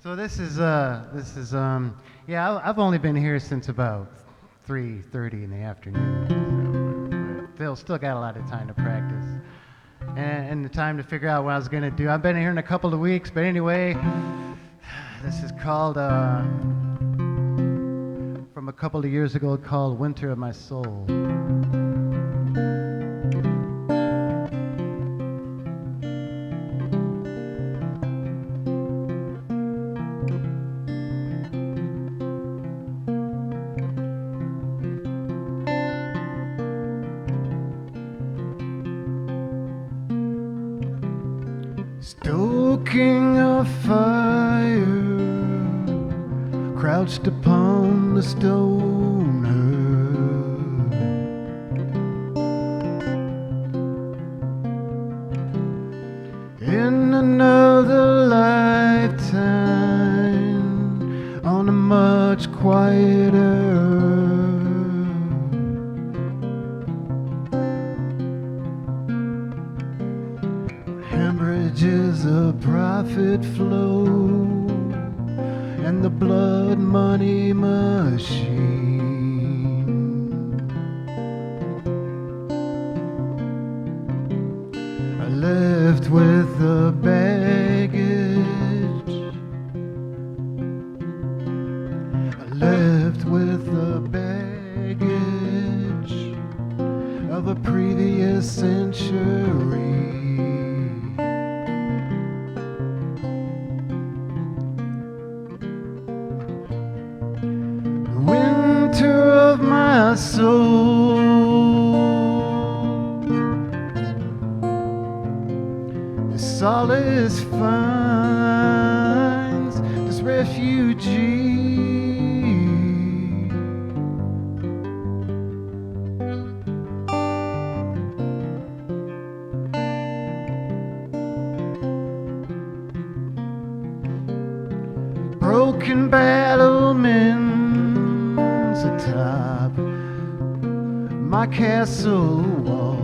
So this is yeah, I've only been here since about 3:30 in the afternoon. So still got a lot of time to practice and the time to figure out what I was gonna do. I've been here in a couple of weeks, but anyway, this is called from a couple of years ago, called Winter of My Soul. Stoking a fire, crouched upon the stone hearth. In another lifetime, on a much quieter hemorrhages of profit flow, and the blood money machine are left with the baggage, are left with the baggage of a previous century. My soul, the solace finds this refugee. Broken battlements atop my castle walls,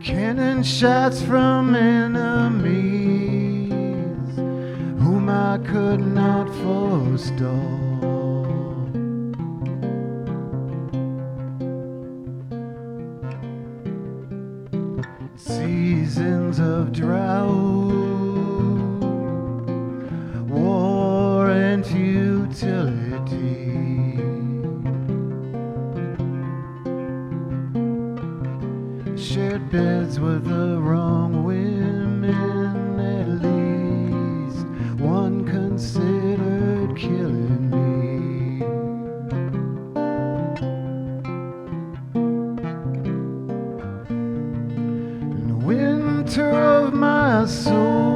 cannon shots from enemies whom I could not forestall. Seasons of drought, war and futility, shared beds with the wrong women, at least one considered killing me. In the winter of my soul,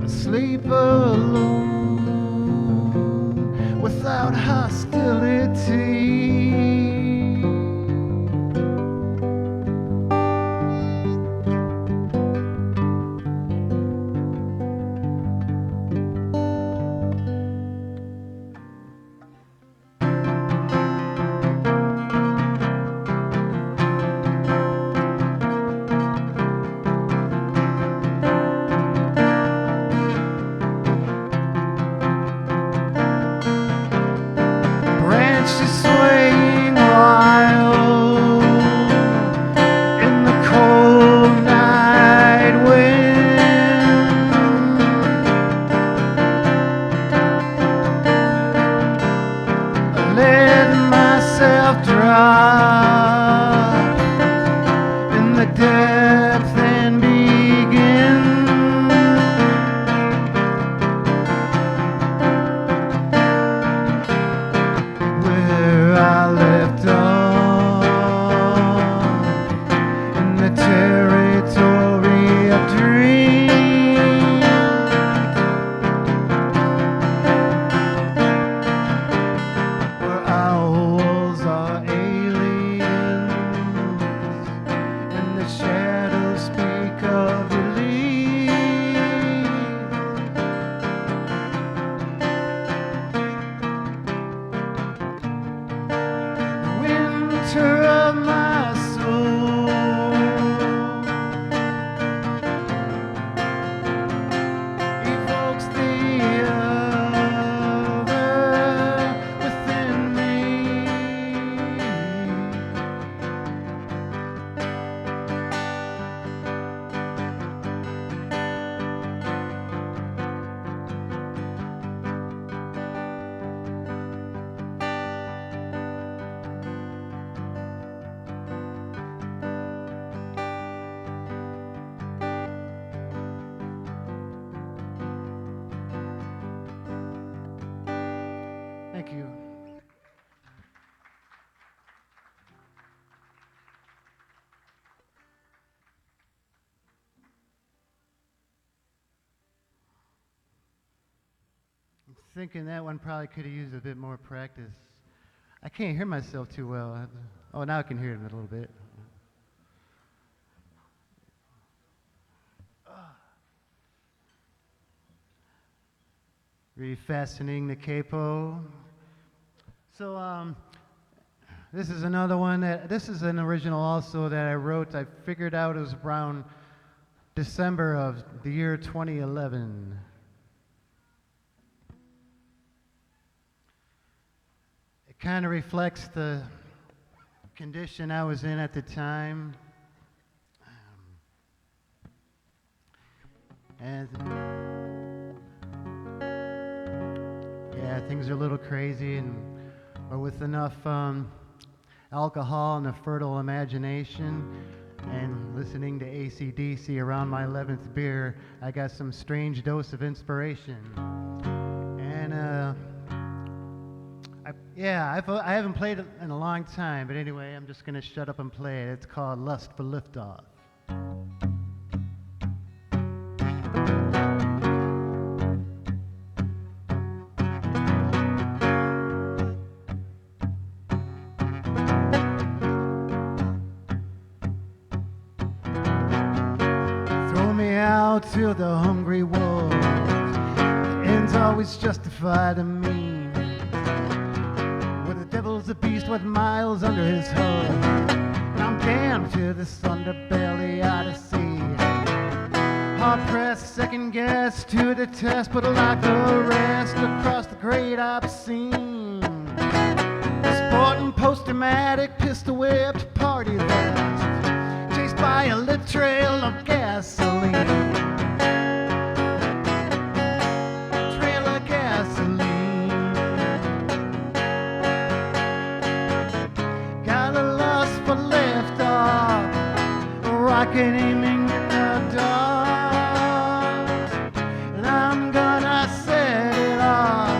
sleep alone without hostility. drop in the depths and begin. Where I left off in the territory of dreams. Thank you. I'm thinking that one probably could have used a bit more practice. I can't hear myself too well. Oh, now I can hear it a little bit. Refastening the capo. So this is another one this is an original also that I wrote. I figured out it was around December of the year 2011. It kind of reflects the condition I was in at the time. And yeah, things are a little crazy, but with enough alcohol and a fertile imagination and listening to AC/DC around my 11th beer, I got some strange dose of inspiration. And I haven't played it in a long time, but anyway, I'm just going to shut up and play it. It's called Lust for Liftoff. To the hungry wolves, the end's always justify the means. Where the devil's a beast with miles under his hood, and I'm damned to this underbelly odyssey. Hard pressed, second guess to the test, but like the rest across the great obscene. Sporting post-traumatic, pistol whipped party vest, chased by a lit trail of gasoline. Rocket aiming in the dark, and I'm gonna set it off.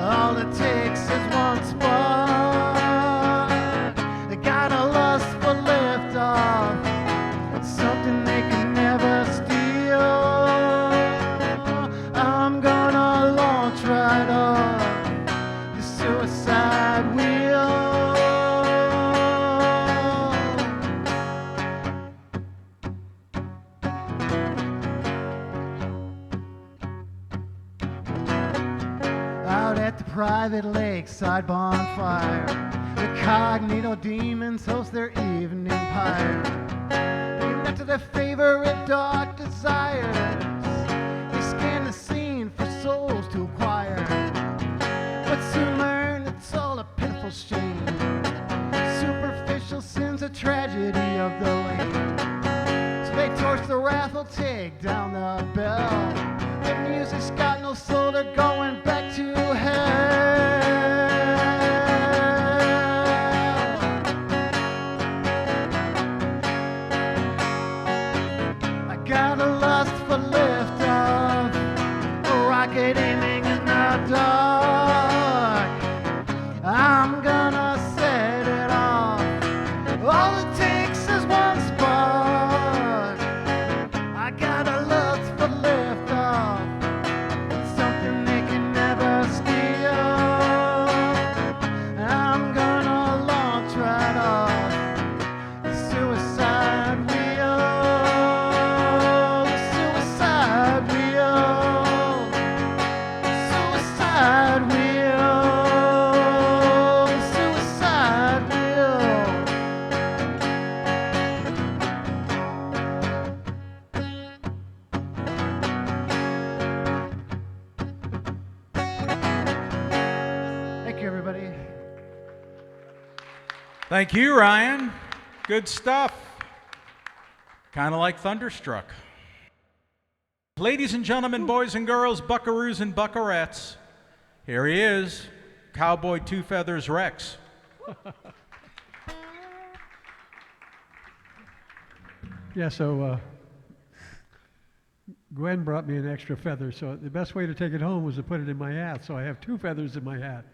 All it takes is one spark. They got a lust for liftoff, something they can never steal. I'm gonna launch right off the suicide wheel. Private lakeside bonfire, the cognito demons host their evening pyre. Named after their favorite dark desires, they scan the scene for souls to acquire. But soon learn it's all a pitiful shame. Superficial sin's a tragedy of the lane. So they torch the raffle, take down the bell. The music's got no soul, they're going back to hell. you, everybody. Thank you, Ryan. Good stuff. Kind of like Thunderstruck. Ladies and gentlemen, boys and girls, buckaroos and buckarettes, here he is, Cowboy Two Feathers Rex. Yeah, so Gwen brought me an extra feather, so the best way to take it home was to put it in my hat, so I have 2 feathers in my hat.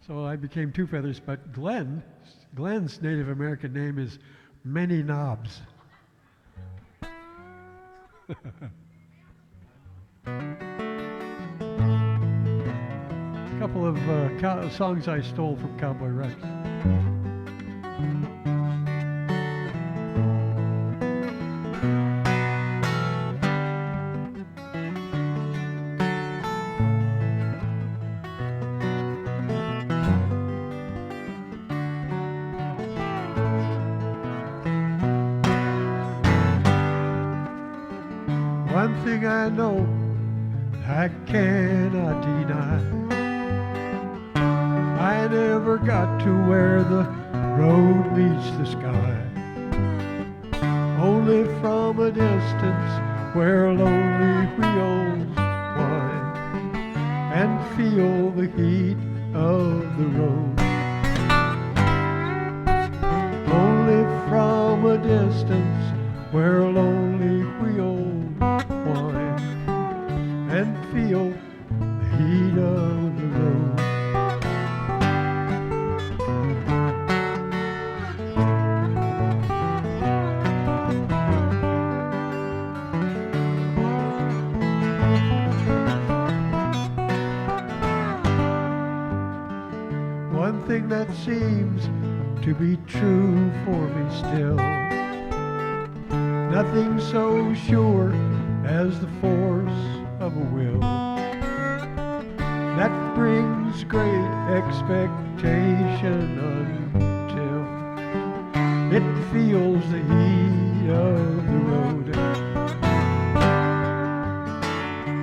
So I became 2 feathers, but Glen's Native American name is Many Knobs. A couple of songs I stole from Cowboy Rex. One thing I know I cannot deny, I never got to where the road meets the sky. Only from a distance where lonely wheels whine and feel the heat of the road. Only from a distance where lonely wheels whine and feel the heat of the road. One thing that seems to be true for me still, nothing so sure as the force of a will that brings great expectation until it feels the heat of the road.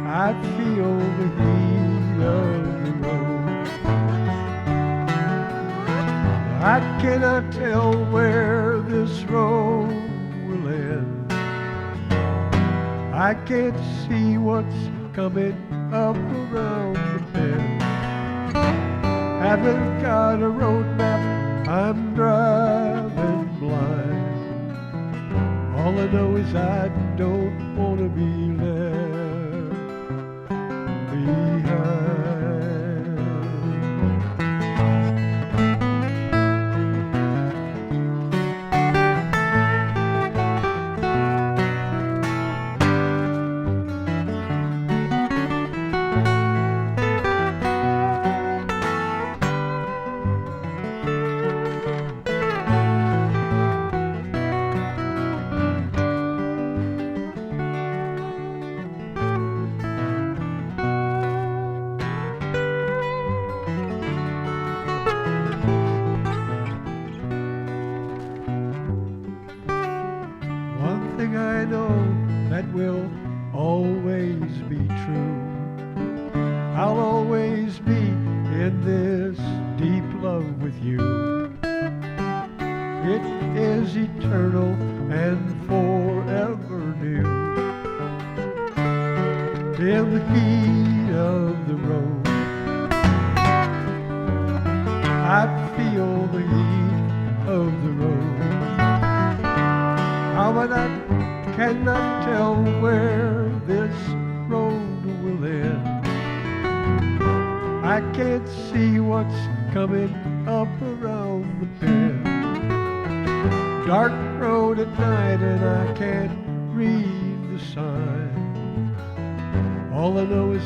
I feel the heat of the road. I cannot tell where this road will end. I can't see what's coming up around the bend. Haven't got a road map, I'm driving blind. All I know is I don't want to be left behind.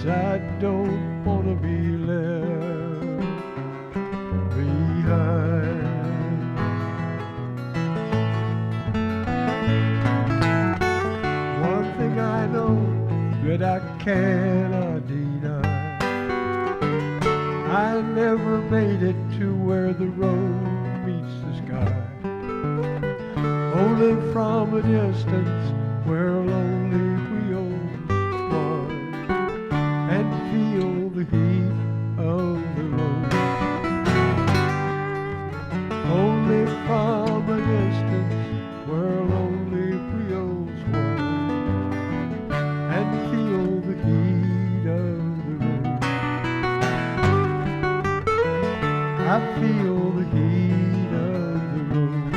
I don't want to be left behind. One thing I know that I cannot deny, I never made it to where the road meets the sky. Only from a distance where lonely wheels run and feel the heat of the road. I feel the heat of the road.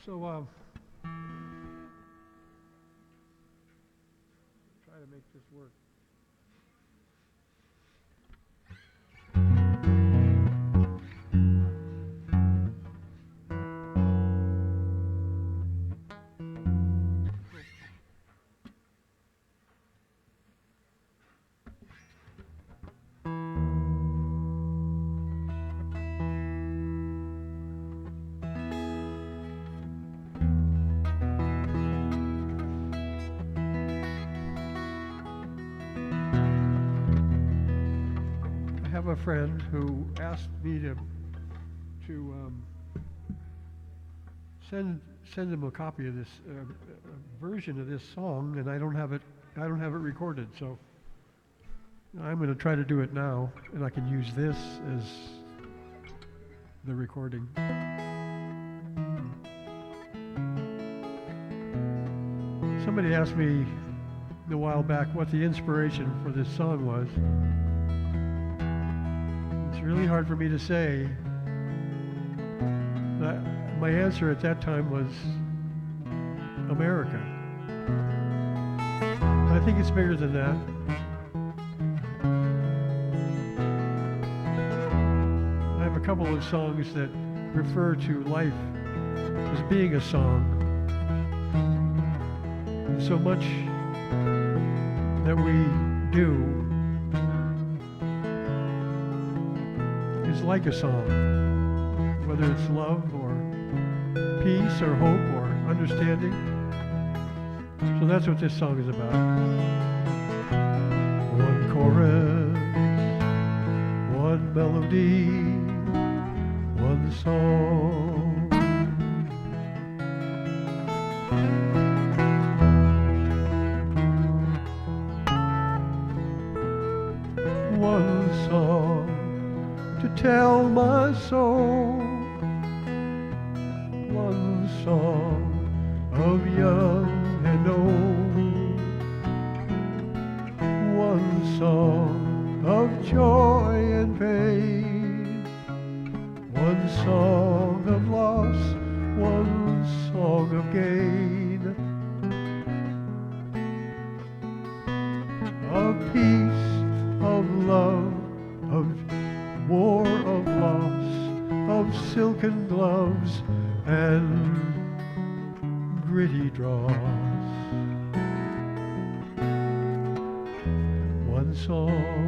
So, try to make this work. I have a friend who asked me to send him a copy of this version of this song, and I don't have it recorded. So I'm going to try to do it now, and I can use this as the recording. Somebody asked me a while back what the inspiration for this song was. It's really hard for me to say. My answer at that time was America. I think it's bigger than that. I have a couple of songs that refer to life as being a song. And so much that we do is like a song, whether it's love or peace or hope or understanding. So that's what this song is about. One chorus, one melody, one song. One song to tell my soul. One song of young and old. One song of joy and pain. One song of loss, one song of gain. Of peace, of love, of war, of loss, of silken gloves and gritty draws. One song.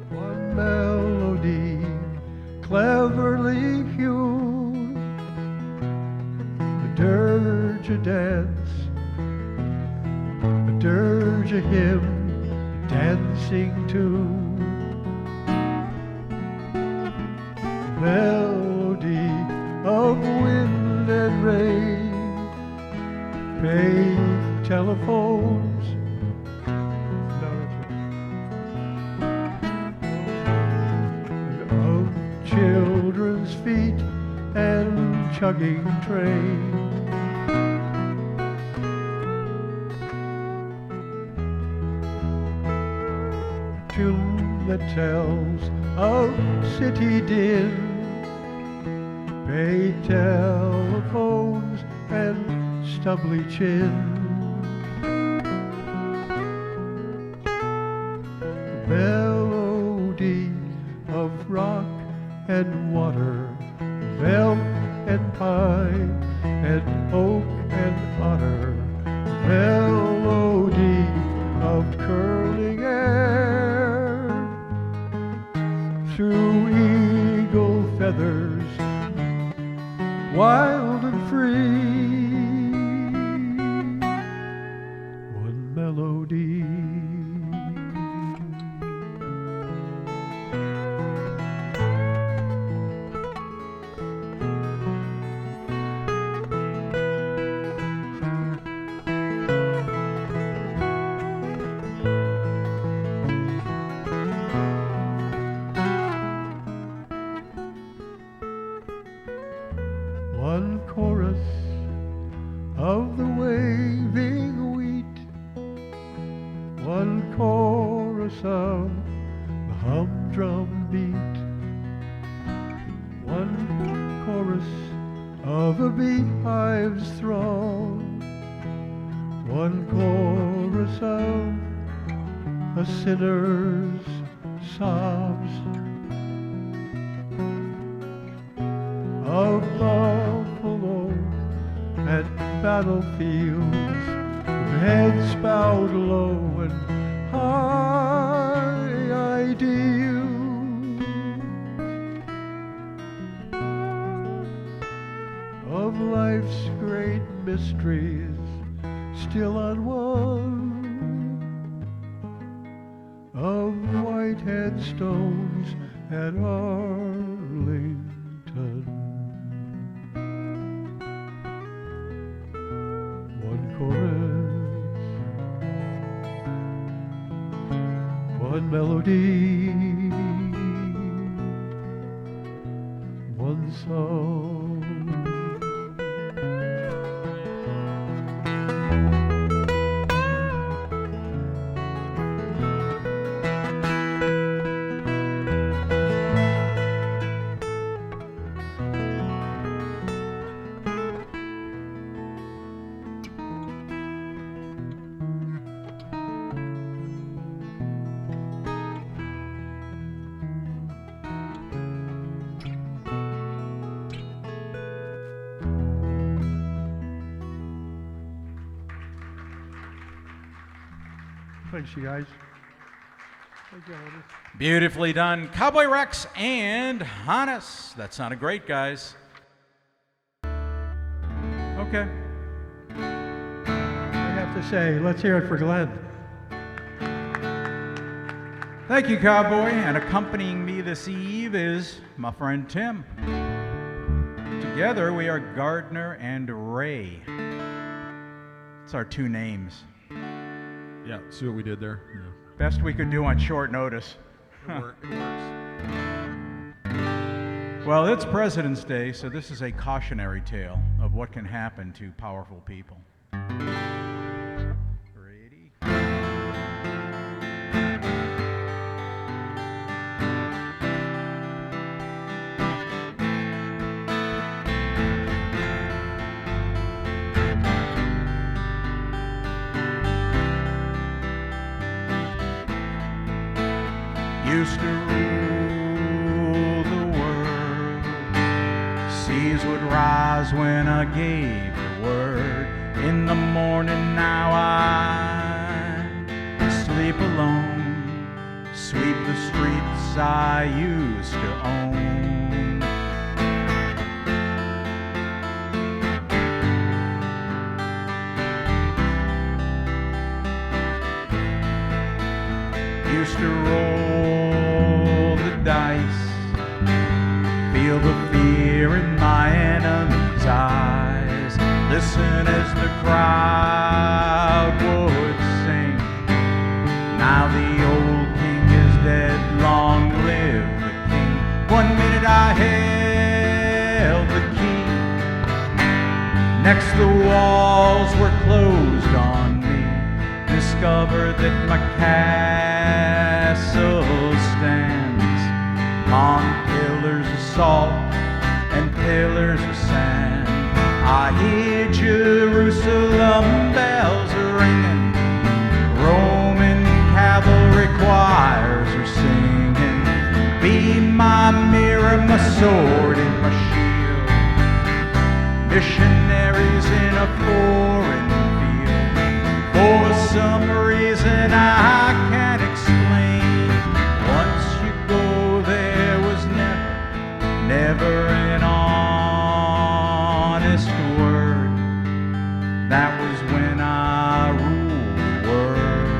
One melody cleverly hewn, a dirge, a dance, a dirge, a hymn, a dancing tune. Melody of wind and rain, paid telephones. Of children's feet and chugging train. Tune that tells of city din, paid telephones and stubbly chin. Melody of rock and water, veldt and pine and oak and otter. Melody of curling air through eagle feathers, wild and free. One melody. humdrum beat, one chorus of a beehive's throng, one chorus of a sinner's sobs, of buffalo at battlefields, of heads bowed low and high ideals, of life's great mysteries still unwon, of white headstones at Arlington. One chorus, one melody, one song. Thanks, you guys. Thank you, Hannes. Beautifully done. Cowboy Rex and Hannes. That sounded great, guys. Okay. I have to say, let's hear it for Glen. Thank you, Cowboy. And accompanying me this eve is my friend Tim. Together we are Gardner and Ray. It's our two names. Yeah, see what we did there? Yeah. Best we could do on short notice. It works. Well, it's President's Day, so this is a cautionary tale of what can happen to powerful people. Ready? Used to rule the world. Seas would rise when I gave the word. In the morning now I sleep alone. Sweep the streets I used to own. Used to roll the dice, feel the fear in my enemy's eyes, listen as the crowd would sing. Now the old king is dead, long live the king. 1 minute I held the key, next the walls were closed on me. Discovered that my castle stands on pillars of salt and pillars of sand. I hear Jerusalem bells ringing, Roman cavalry choirs are singing. Be my mirror, my sword, and my shield. Missionaries in a foreign field. For some reason I can't explain, once you go there was never an honest word. That was when I ruled the world.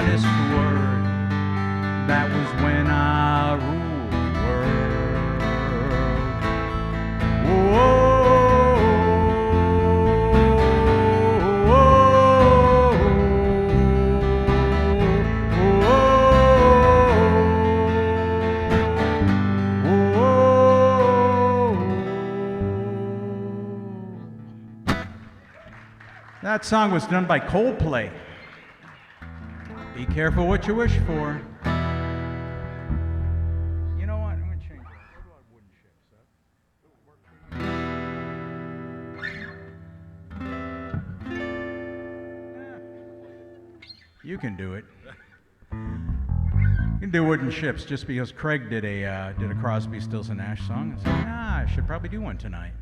honest word. That was when I ruled the world. Whoa. That song was done by Coldplay. Be careful what you wish for. You know what? I'm going to change it. What about wooden ships? You can do it. You can do wooden ships just because Craig did a Crosby, Stills and Nash song. I said, I should probably do one tonight.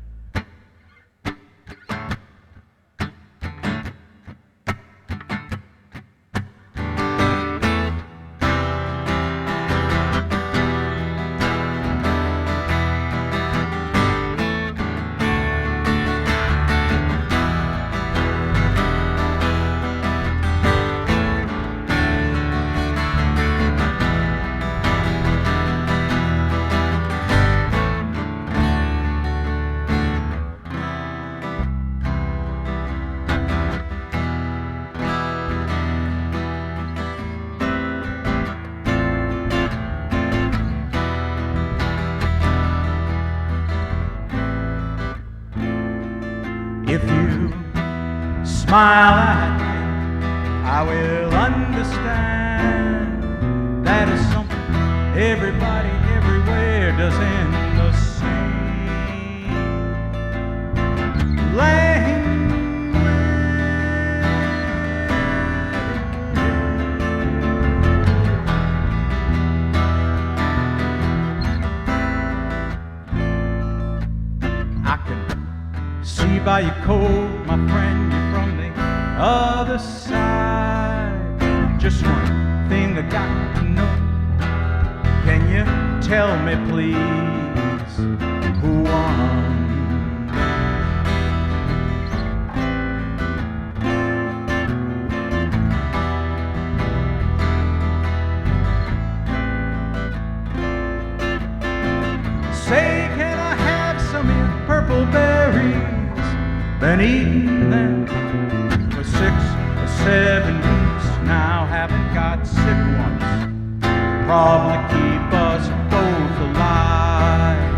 If you smile at me, I will understand. That is something everybody everywhere does in the same language. I can see by your coat, my friend, you're from the other side. Just one thing I got to know. Can you tell me, please, who won? Say, can I have some of your purple berries? Been eating them for 6 or 7 weeks now. Haven't got sick once. Probably keep us both alive.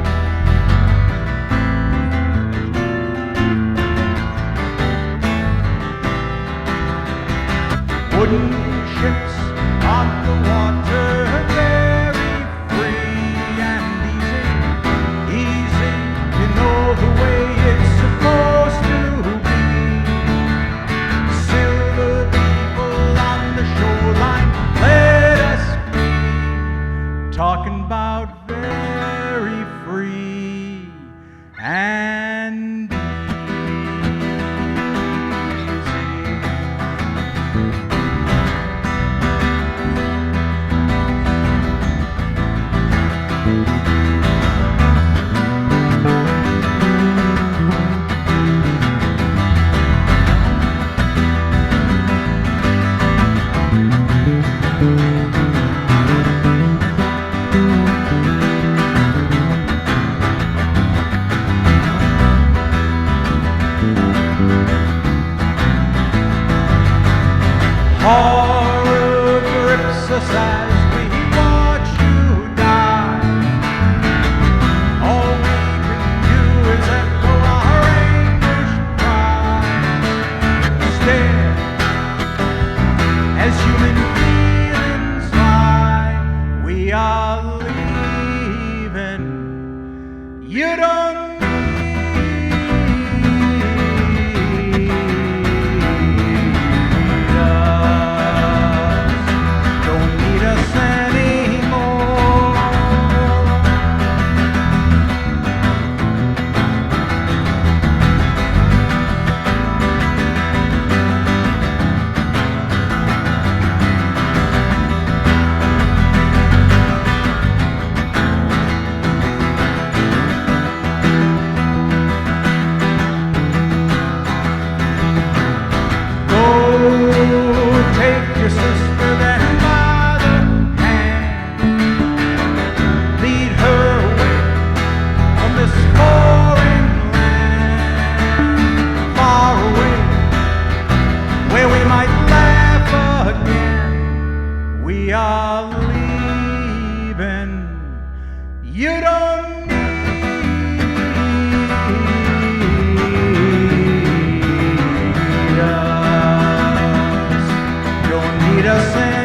Wooden ships on the water, very free and easy. Easy, you know the way it's supposed to. Talking about very free and horror grips us as we watch you die. All we can do is echo our anguish cry. Stare as human feelings lie. We are leaving. You don't we are leaving. You don't need us. Don't need us anymore.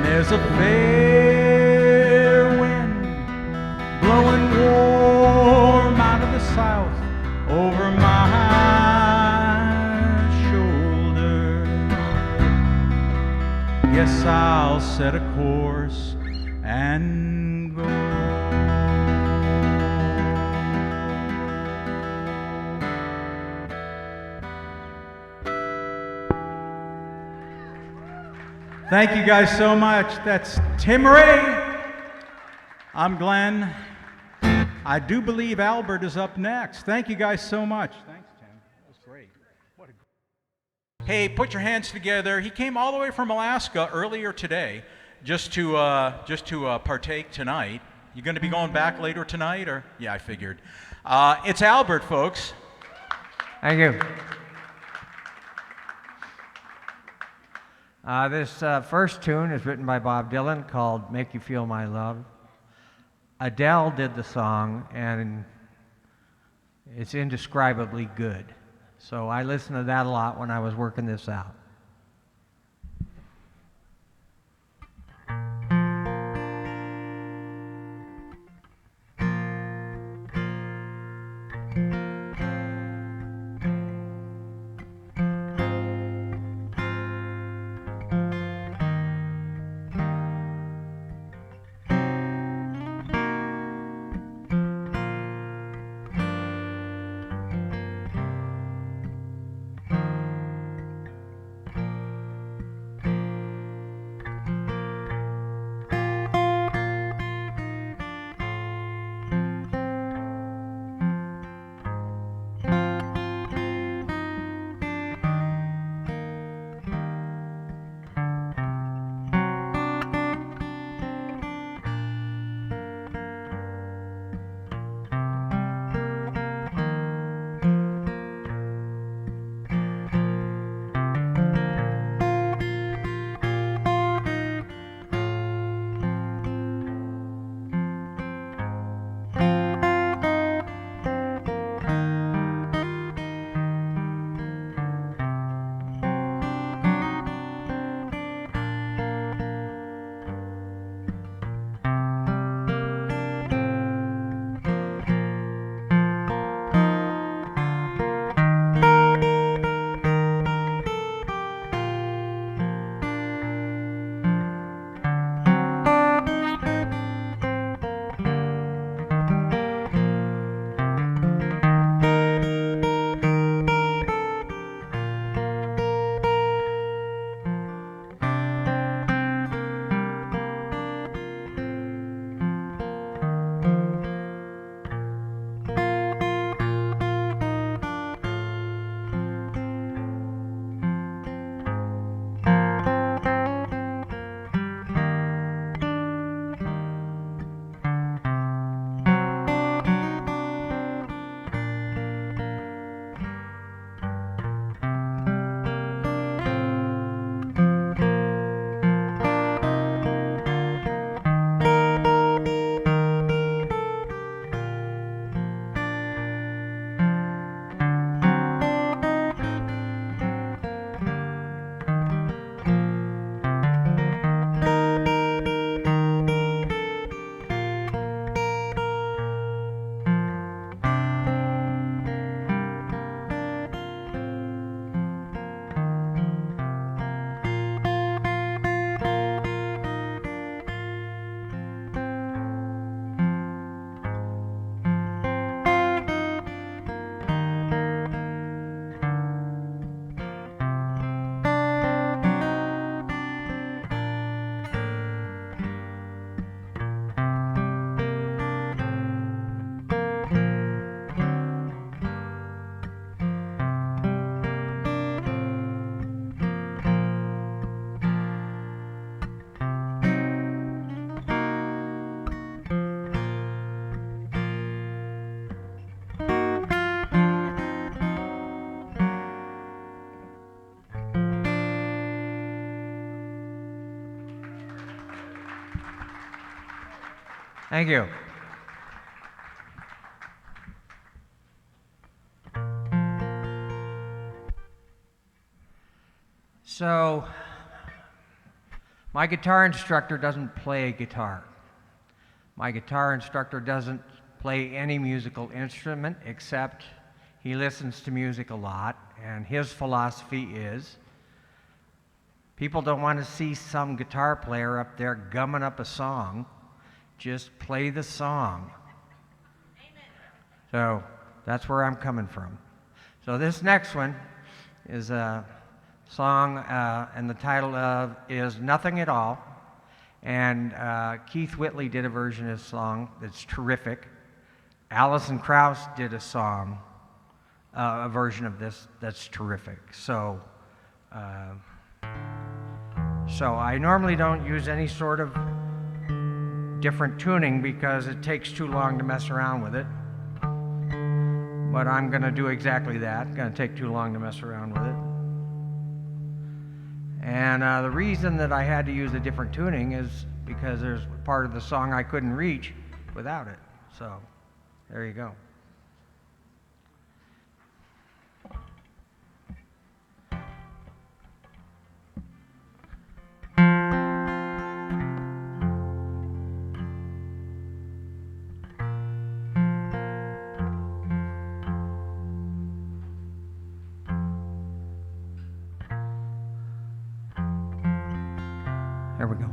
There's a fair wind blowing warm out of the south over my shoulder. Guess I'll set a course and go. Thank you guys so much. That's Tim Ray. I'm Glen. I do believe Albert is up next. Thank you guys so much. Thanks, Tim. That was great. Hey, put your hands together. He came all the way from Alaska earlier today just to partake tonight. You going to be going back later tonight, or? Yeah, I figured. It's Albert, folks. Thank you. This first tune is written by Bob Dylan called Make You Feel My Love. Adele did the song, and it's indescribably good. So I listened to that a lot when I was working this out. Thank you. So, my guitar instructor doesn't play guitar. My guitar instructor doesn't play any musical instrument except he listens to music a lot, and his philosophy is people don't want to see some guitar player up there gumming up a song. Just play the song. Amen. So that's where I'm coming from. So this next one is a song, and the title of is Nothing at All. And Keith Whitley did a version of this song that's terrific. Alison Krauss did a song, a version of this that's terrific. So I normally don't use any sort of different tuning because it takes too long to mess around with it. But I'm going to do exactly that. It's going to take too long to mess around with it. And the reason that I had to use a different tuning is because there's part of the song I couldn't reach without it. So there you go. There we go.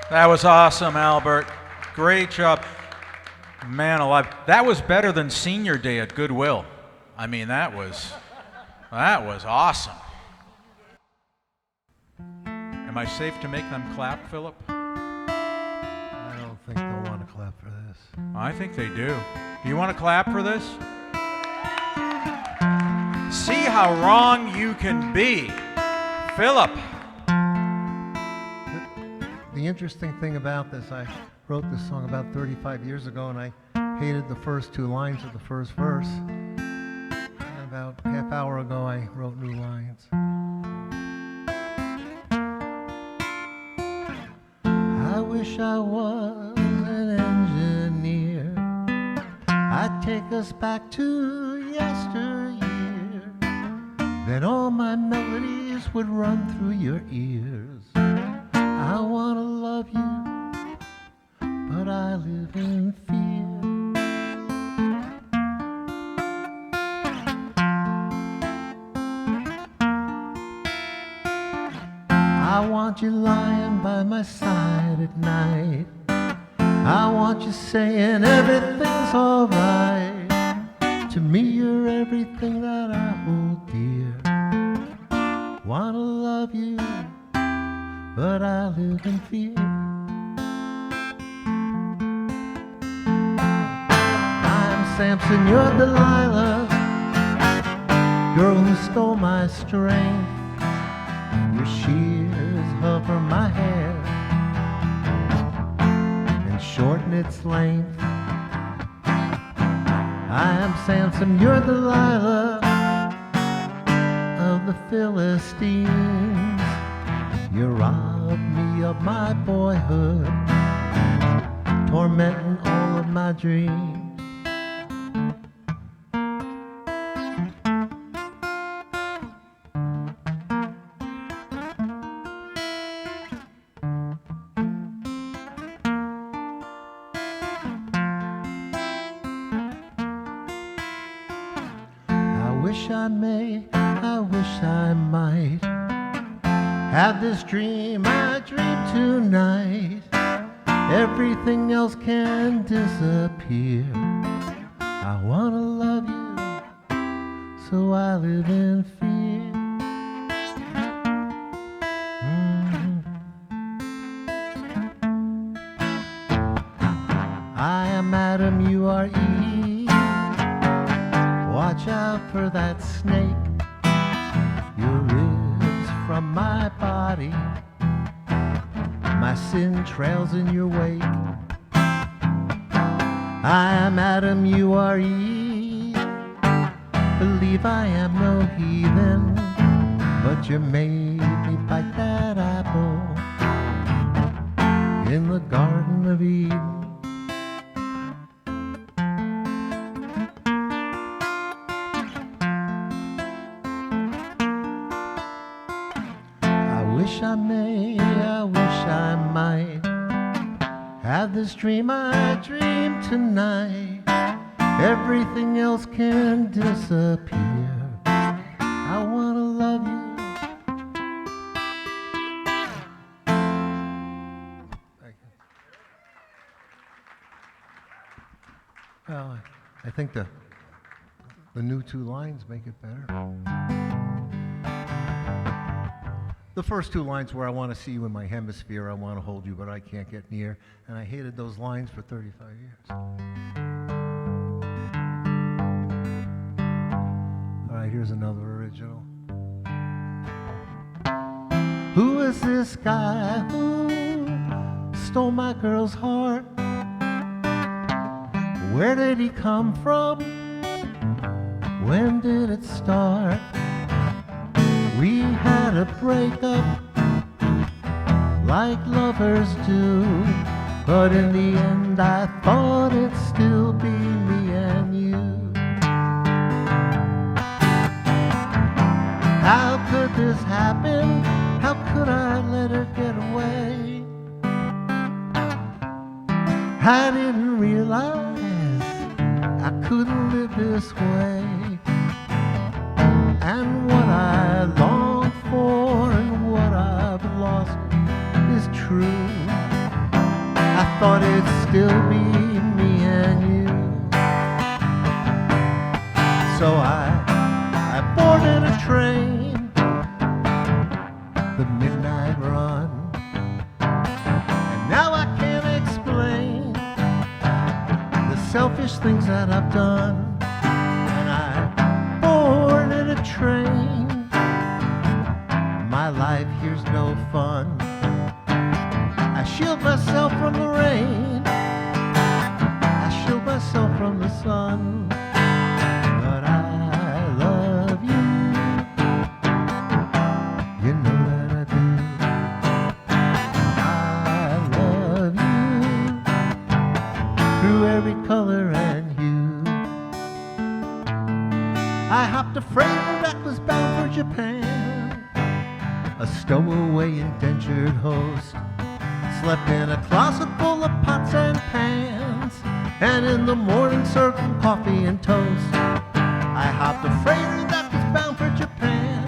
That was awesome, Albert. Great job. Man alive. That was better than senior day at Goodwill. I mean, that was awesome. Am I safe to make them clap, Philip? I don't think they'll want to clap for this. I think they do. Do you want to clap for this? See how wrong you can be. Philip. The interesting thing about this, I wrote this song about 35 years ago, and I hated the first two lines of the first verse. And about a half hour ago, I wrote new lines. I wish I was an engineer. I'd take us back to yesteryear. Then all my melodies would run through your ears. I wanna love you, but I live in fear. I want you lying by my side at night. I want you saying everything's alright. To me you're everything that I hold dear. Wanna love you, but I live in fear. I'm Samson, you're Delilah, girl who stole my strength. Your shears hover my hair and shorten its length. I am Samson, you're Delilah of the Philistines. You robbed me of my boyhood, tormenting all of my dreams. I wish I might have this dream I dream tonight. Everything else can disappear. I wanna love you, so I live in fear. I am Adam, you are Eve. Watch out for that snake. Your ribs from my body. My sin trails in your wake. I am Adam, you are Eve. Believe I am no heathen, but you made me bite that apple in the Garden of Eden. I wish I might have this dream I dream tonight. Everything else can disappear. I wanna love you. Thank you. Well, I think the new two lines make it better. The first two lines were, I want to see you in my hemisphere, I want to hold you, but I can't get near. And I hated those lines for 35 years. All right, here's another original. Who is this guy who stole my girl's heart? Where did he come from? When did it start? We had a breakup like lovers do, but in the end I thought it'd still be me and you. How could this happen? How could I let her get away? I didn't realize I couldn't live this way. And what I long for and what I've lost is true. thought it'd still be me and you. So I boarded a train, the midnight run, and now I can't explain the selfish things that I've done. And I boarded a train, my life here's no fun. I shield myself from the rain, I shield myself from the sun, but I love you, you know that I do. I love you through every color and hue. I hopped a freighter that was bound for Japan, a stowaway indentured host, slept in a closet full of pots and pans, and in the morning served him coffee and toast. I hopped a freighter that was bound for Japan,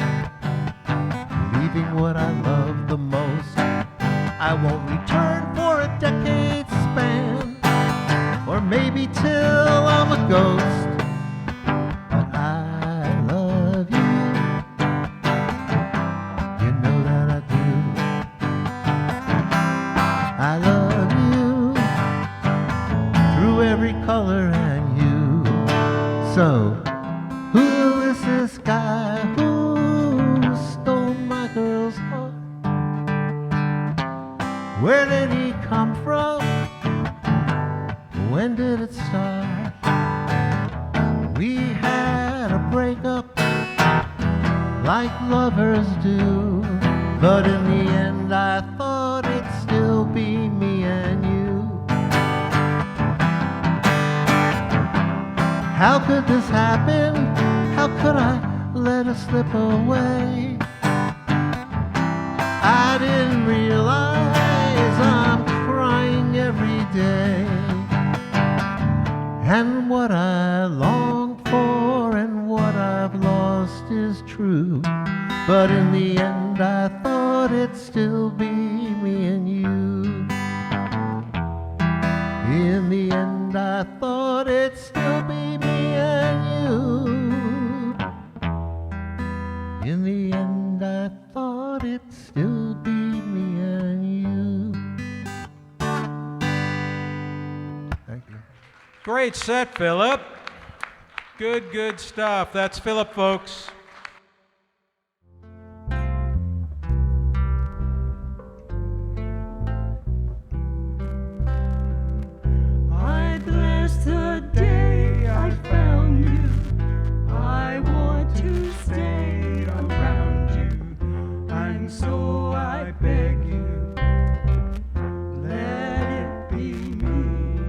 leaving what I love the most. I won't return for a decade span, or maybe till I'm a ghost. But I love you, you know that I do. I love you through every color and hue. So, who is this guy who stole my girl's heart? Where did he come from? When did it start? We had a breakup like lovers do, but in the end I thought it'd still be me and you. How could this happen? How could I let it slip away? I didn't realize I'm crying every day, and what I long for and what I've lost is true, but in the end I thought it'd still be me and you. In the end I thought it'd still be me and you. In the end I thought it'd still be me and you. Thank you. Great set, Philip. Good stuff. That's Philip, folks. I bless the day I found you. I want to stay around you, and so I beg you, let it be me.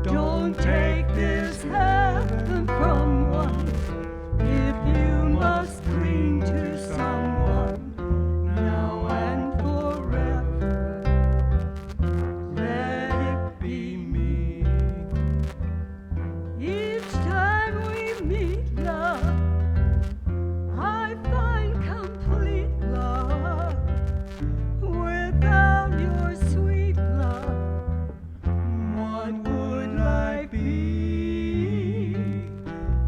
Don't take this heaven from one. If you must cling to someone now and forever, let it be me. Each time we meet, love, I find complete love. Without your sweet love, what would life be?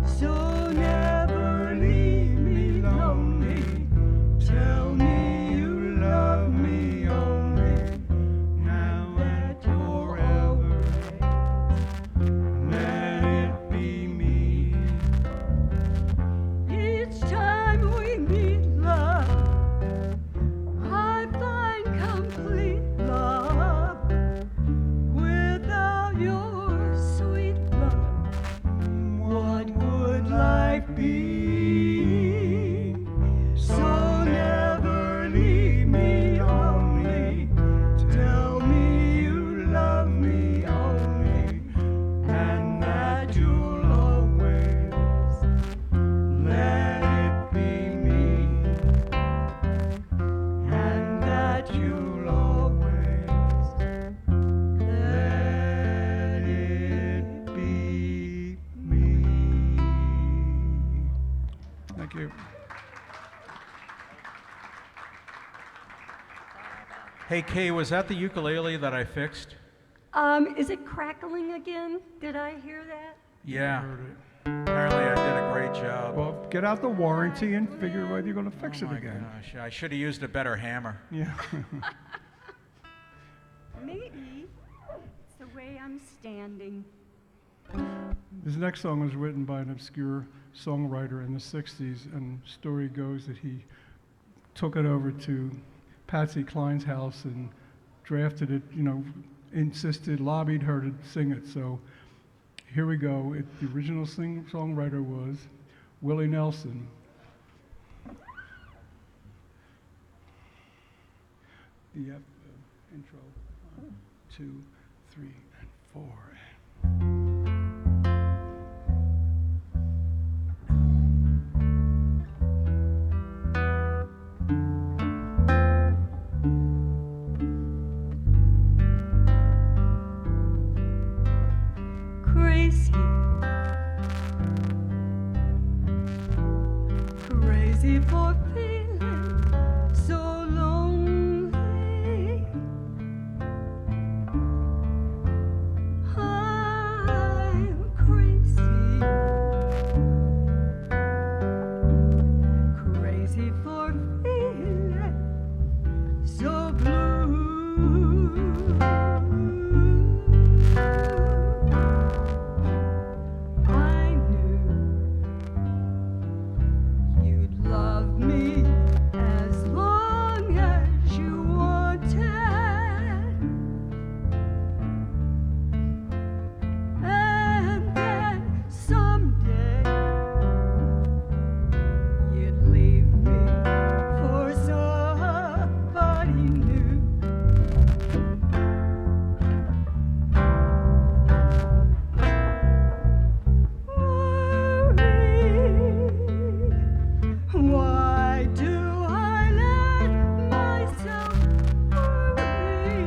So never leave me lonely. Tell me you love me only. Now that you're away, let it be me. Each time we meet, love, I find complete love. Without your sweet love, what would life be? So never leave me lonely. Tell me you love me only, and that you'll always let it be me, and that you'll always let it be me. Thank you. Hey, Kay, was that the ukulele that I fixed? Is it crackling again? Did I hear that? Yeah. Apparently I did a great job. Well, get out the warranty and figure whether you're going to fix it again. Gosh, I should have used a better hammer. Yeah. Maybe it's the way I'm standing. This next song was written by an obscure songwriter in the 60s, and story goes that he took it over to Patsy Cline's house and drafted it, insisted, lobbied her to sing it. So here we go. The original songwriter was Willie Nelson. The intro, 1, 2, 3, and 4. Crazy for feeling so lonely. I'm crazy, crazy for feeling so blue. Love me as long as you wanted, and then someday you'd leave me for somebody new. Why do I let myself worry?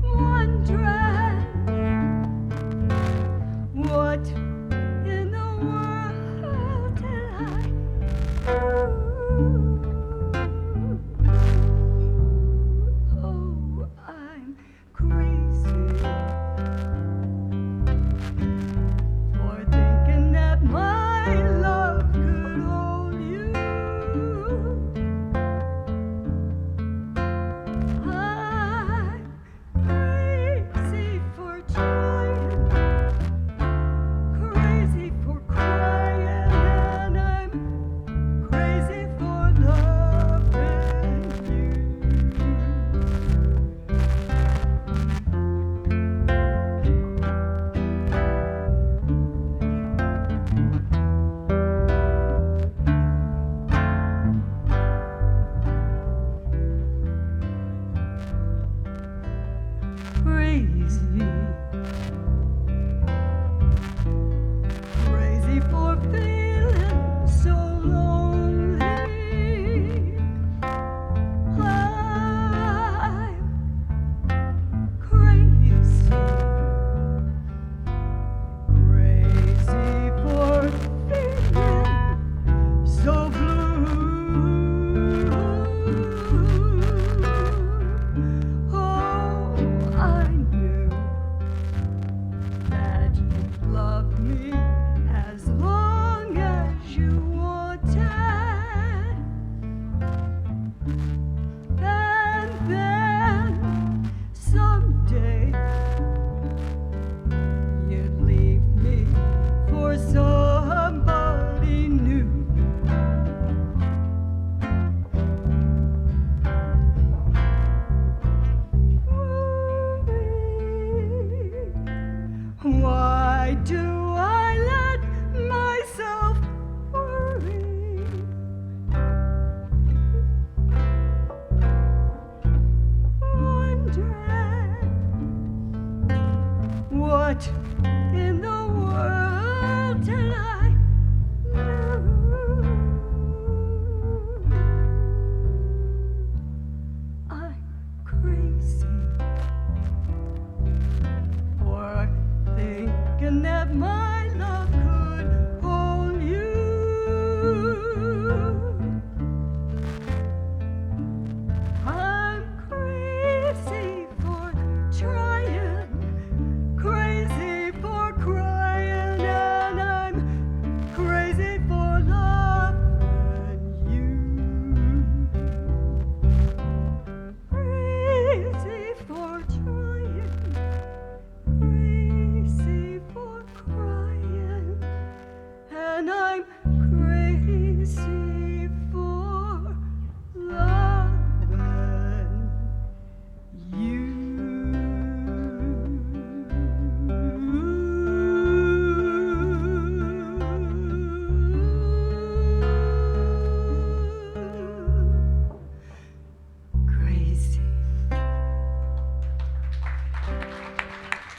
Wondering what in the world did I do? Oh, I'm crazy for thinking that my love could hold you. I'm crazy for trying, crazy for crying, and I'm crazy for loving you. Crazy for feeling so lonely. I'm crazy, crazy for feeling so blue. Oh, I knew that you'd love me as long as you wanted, and then someday you'd leave me for somebody new. Why do I let myself worry? Wondering what in the world did I do? I'm crazy for thinking that my love could hold you.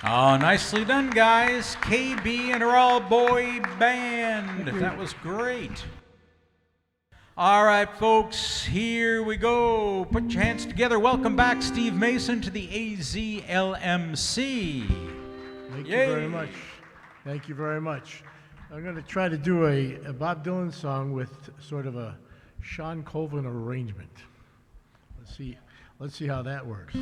Oh, nicely done, guys. KB and her all-boy band. That was great. All right, folks, here we go. Put your hands together. Welcome back, Steve Mason, to the Azlmc. Thank you very much. Thank you very much. I'm going to try to do a Bob Dylan song with sort of a Sean Colvin arrangement. Let's see how that works.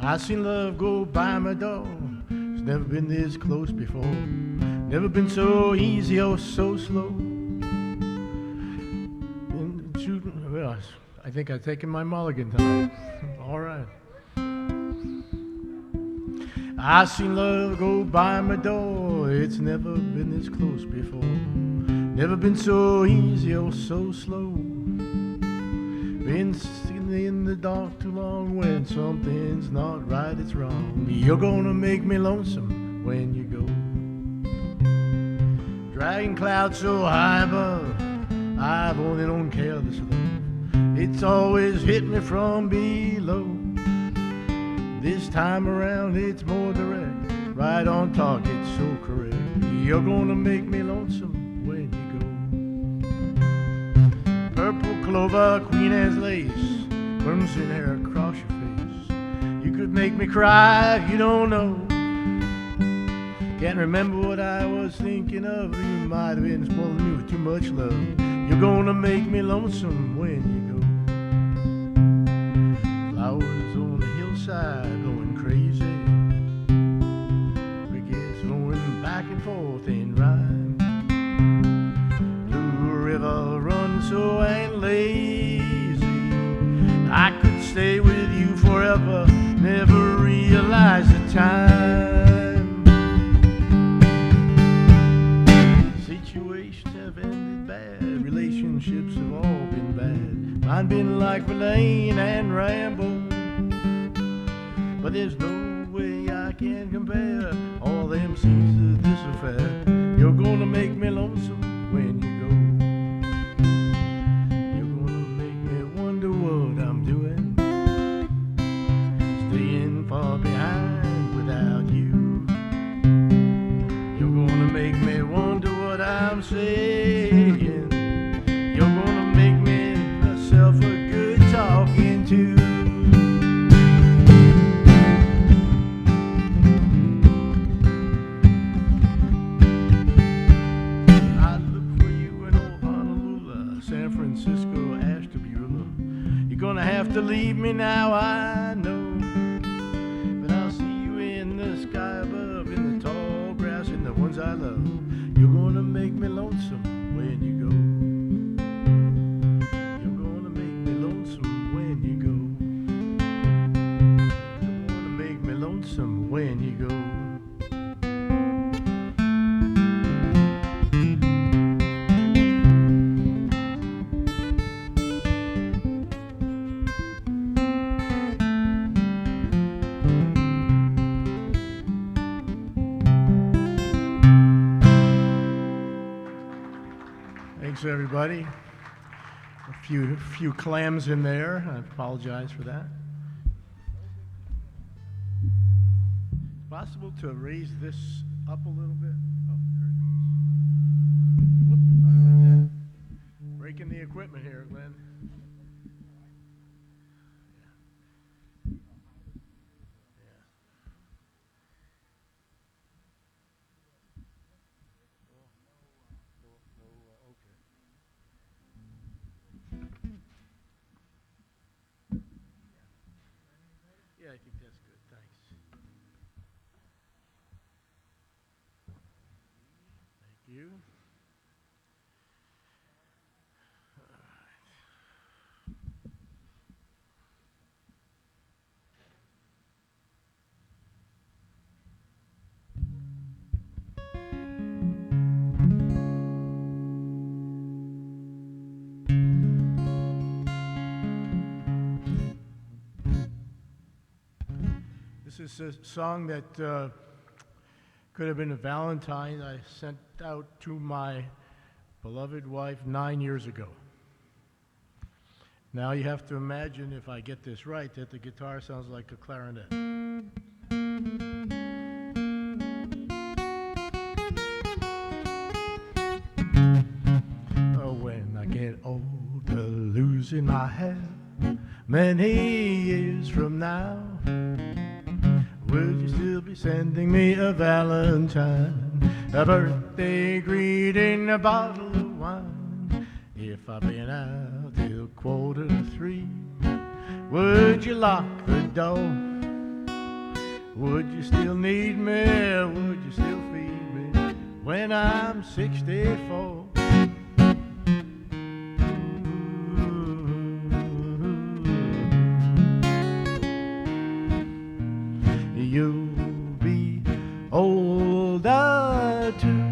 I seen love go by my door. It's never been this close before. Never been so easy or so slow. And shooting, well, I think I've taken my mulligan tonight. All right. I seen love go by my door. It's never been this close before. Never been so easy or so slow. Been sitting in the dark too long. When something's not right, it's wrong. You're gonna make me lonesome when you go. Dragging clouds so high above, I've only known careless love. It's always hit me from below. This time around it's more direct, right on target, so correct. You're gonna make me lonesome when you go. Purple clover, queen as lace, crimson hair across your face. You could make me cry if you don't know. Can't remember what I was thinking of. You might have been spoiling me with too much love. You're gonna make me lonesome when you go. Flowers on the hillside going crazy. Crickets going back and forth in rhyme. Blue river runs so ain't lazy. I could stay with you forever, never realize the time. Situations have ended bad, relationships have all been bad. Mine been like Verlaine and Rambo, but there's no way I can compare all them scenes to this affair. You're gonna make me lonesome when you go. You're gonna make me wonder what I'm doing, staying far behind without you. You're gonna make me wonder what I'm saying. You're gonna make me myself a good talking to. I look for you in old Honolulu, San Francisco, Ashtabula. You're gonna have to leave me now, I know. But I'll see you in the sky above, in the tall grass, in the ones I love. You're gonna make me lonesome when you go. You're gonna make me lonesome when you go. You're gonna make me lonesome when you go. Thanks, everybody. A few clams in there. I apologize for that. It's possible to raise this up a little bit. Oh, there it goes. Whoop, not like that. Breaking the equipment here, Glen. Yeah, I think that's good. Thanks. Thank you. is a song that could have been a Valentine I sent out to my beloved wife 9 years ago. Now you have to imagine, if I get this right, that the guitar sounds like a clarinet. When I get older, losing my hair, many years from now, would you still be sending me a Valentine, a birthday greeting, a bottle of wine? If I've been out till 2:45, would you lock the door? Would you still need me? Would you still feed me when I'm 64? You'll be older too.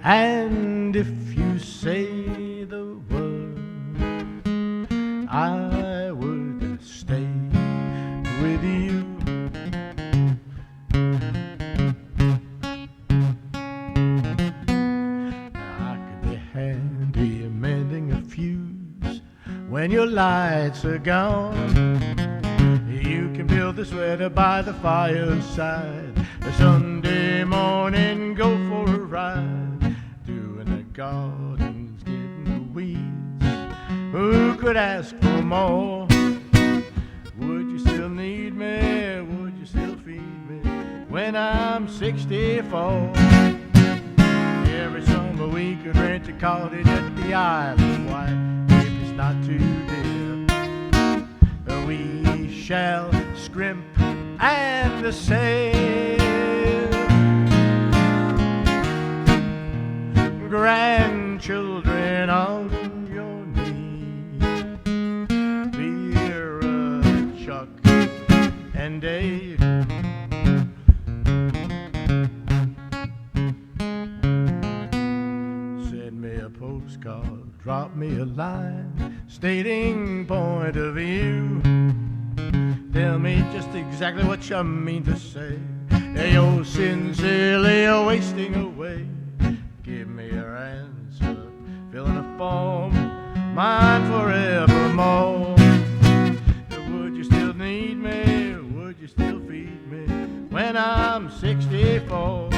And if you say the word, I would stay with you. I could be handy mending a fuse when your lights are gone. You can build a sweater by the fireside, a Sunday morning go for a ride, doing the gardens, getting the weeds. Who could ask for more? Would you still need me? Would you still feed me when I'm 64? Every summer we could rent a cottage at the Isle of Wight. Not too dear, we shall scrimp and sail. Grandchildren on your knee, Vera, Chuck, and Dave. Send me a postcard, drop me a line, stating point of view. Tell me just exactly what you mean to say. You're sincerely wasting away. Give me your answer, fill in a form, mine forevermore. Would you still need me? Would you still feed me when I'm 64?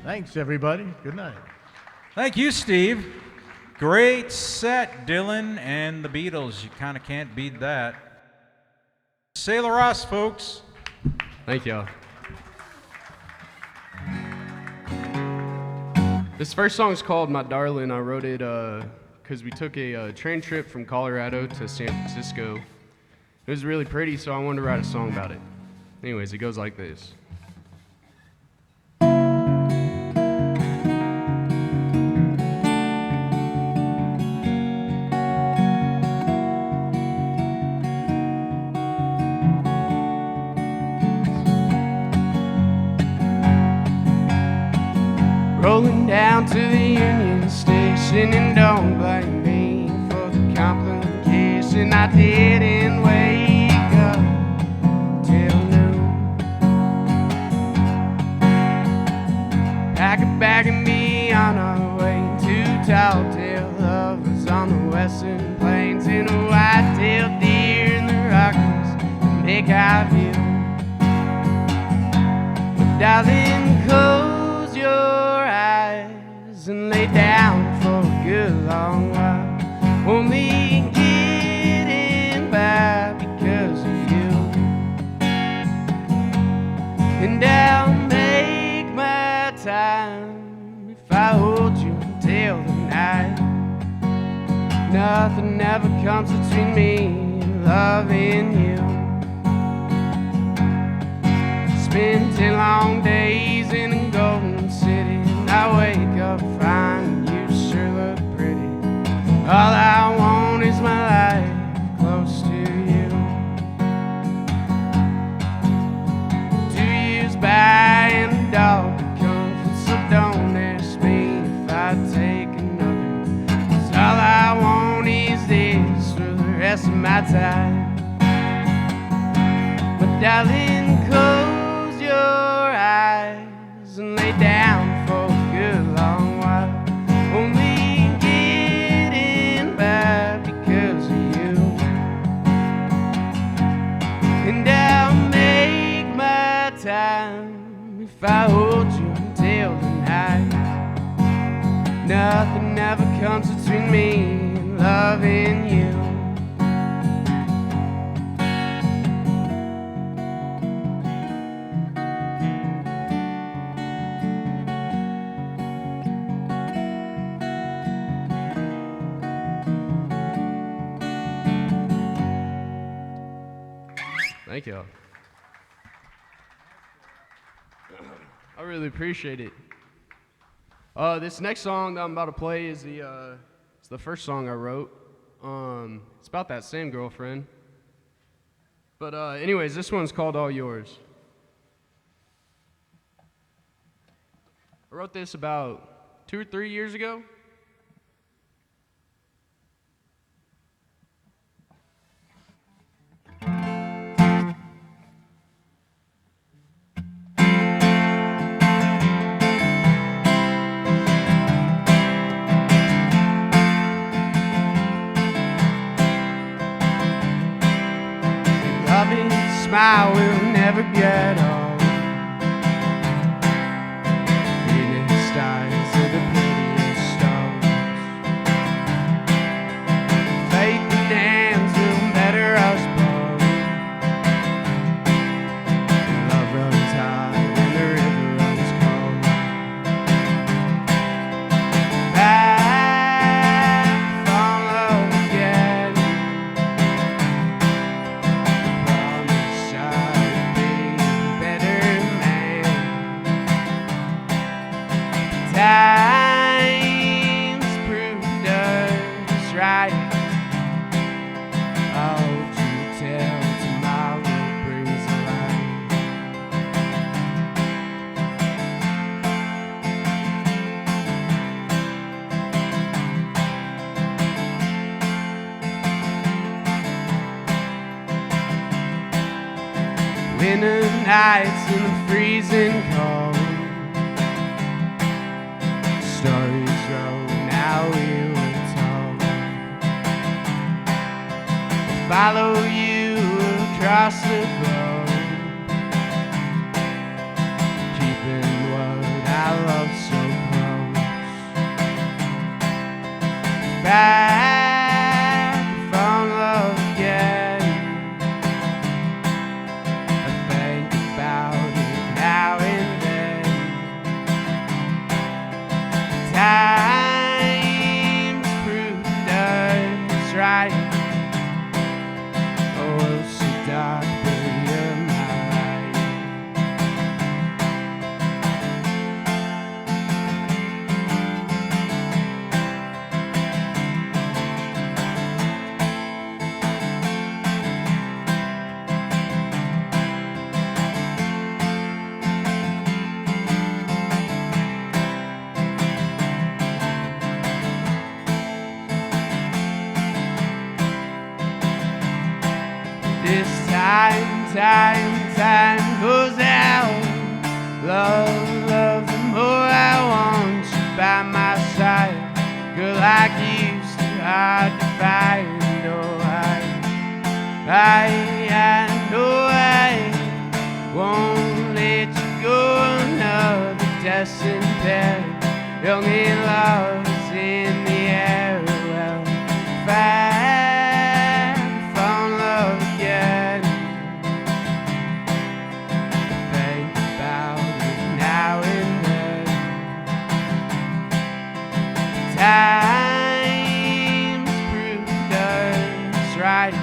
Thanks, everybody. Good night. Thank you, Steve. Great set, Dylan and the Beatles. You kind of can't beat that. Sailor Ross, folks. Thank y'all. This first song is called My Darling. I wrote it because we took a train trip from Colorado to San Francisco. It was really pretty, so I wanted to write a song about it. Anyways, it goes like this. Rolling down to the Union Station, and don't blame me for the complication. I didn't wake up till noon. Pack a bag and be on our way to tall tale lovers on the western plains, in a white-tailed deer in the Rockies to make our view. But darling, close your eyes and lay down for a good long while. Only getting by because of you. And I'll make my time if I hold you until the night. Nothing ever comes between me and loving you. Spend 10 long days in a golden city, and I wake up finding you sure look pretty. All I want is my life close to you. To rest of my time. But darling, close your eyes and lay down for a good long while. Only getting by because of you. And I'll make my time if I hold you until the night. Nothing ever comes between me and loving you. Thank you. I really appreciate it. This next song that I'm about to play is it's the first song I wrote. It's about that same girlfriend. But anyways, this one's called All Yours. I wrote this about 2 or 3 years ago. Smile will never get old. Prettiest eyes are the prettiest stars. Faith and hands will better us both. Love runs high and the river runs cold. Back from love again. Time's proved us right. Oh, to tell tomorrow brings a light. Winter nights in the freezing cold. Stories wrote, now we were told. Follow you across the globe, keeping what I love so close. Back from love again. I think about it now and then. Time's proved us right. Oh, so dark, but you're my light. This time goes out. Love, the more I want you by my side. Girl like you used to hard to find. Oh, I know I won't let you go. Another destined pair. Young and love's in the air. Well, fast from love again. Think about it now and then. Time's proved us right.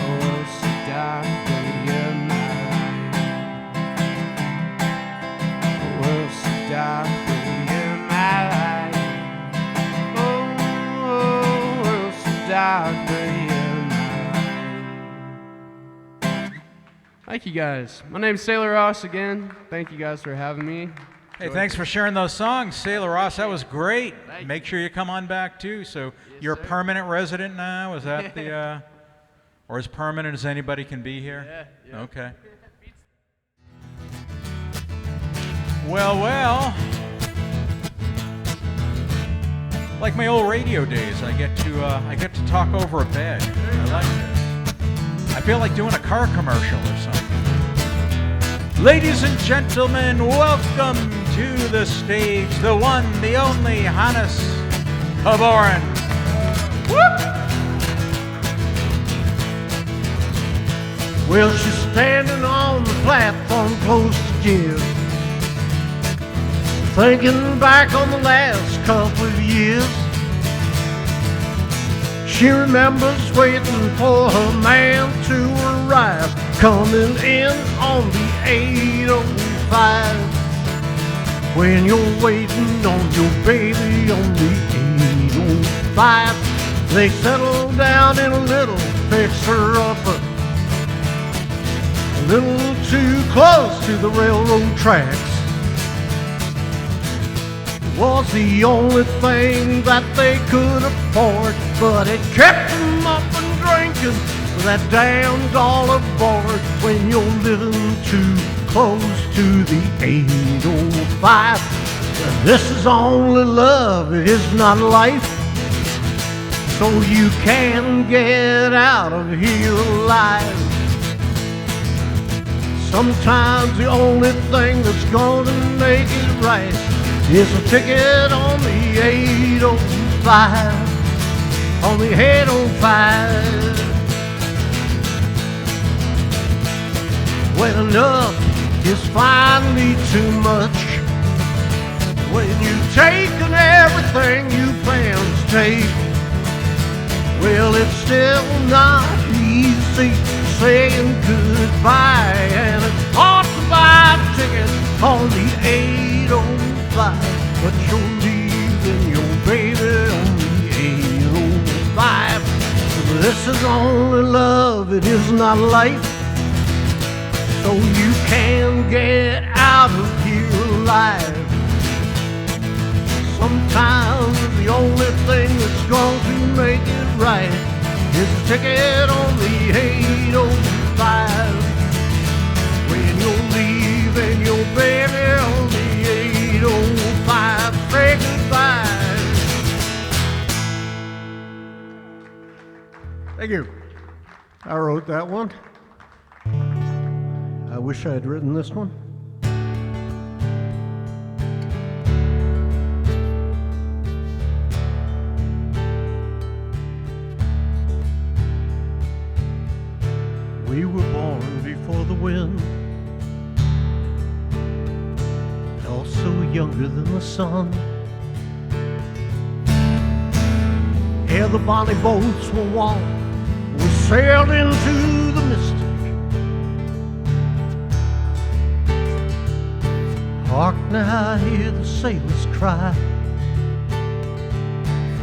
Oh, so dark, but you're my light. Oh, so dark, but you're my light. Oh, so dark, but you're my light. Thank you guys. My name's Sailor Ross again. Thank you guys for having me. Hey, thanks for sharing those songs, Sailor Ross. That was great. Make sure you come on back too. So you're a permanent resident now. Is that the, or as permanent as anybody can be here? Yeah. Okay. Well. Like my old radio days, I get to talk over a bed. I like this. I feel like doing a car commercial or something. Ladies and gentlemen, welcome to the stage, the one, the only Hannes Kvaran. Well, she's standing on the platform close to Jim, thinking back on the last couple of years. She remembers waiting for her man to arrive, coming in on the 805. When you're waiting on your baby on the 805, they settle down in a little fixer-upper, a little too close to the railroad tracks. Was the only thing that they could afford, but it kept them up and drinking for that damn dollar board. When you're living too close to the 805, this is only love, it is not life. So you can get out of here alive. Sometimes the only thing that's gonna make it right is a ticket on the 805, on the 805. When enough is finally too much, when you've taken everything you plan to take, well, it's still not easy saying goodbye, and it's hard to buy a ticket on the 805, but you're leaving your baby on the 805. This is only love, it is not life, so you can get out of here alive. Sometimes the only thing that's going to make it right is a ticket on the 805. When you're leaving your baby on the 805, say goodbye. Thank you. I wrote that one. I wish I had written this one. We were born before the wind, also younger than the sun. Ere the bonny boats were won, we sailed into the mystic. Hark now, I hear the sailors cry.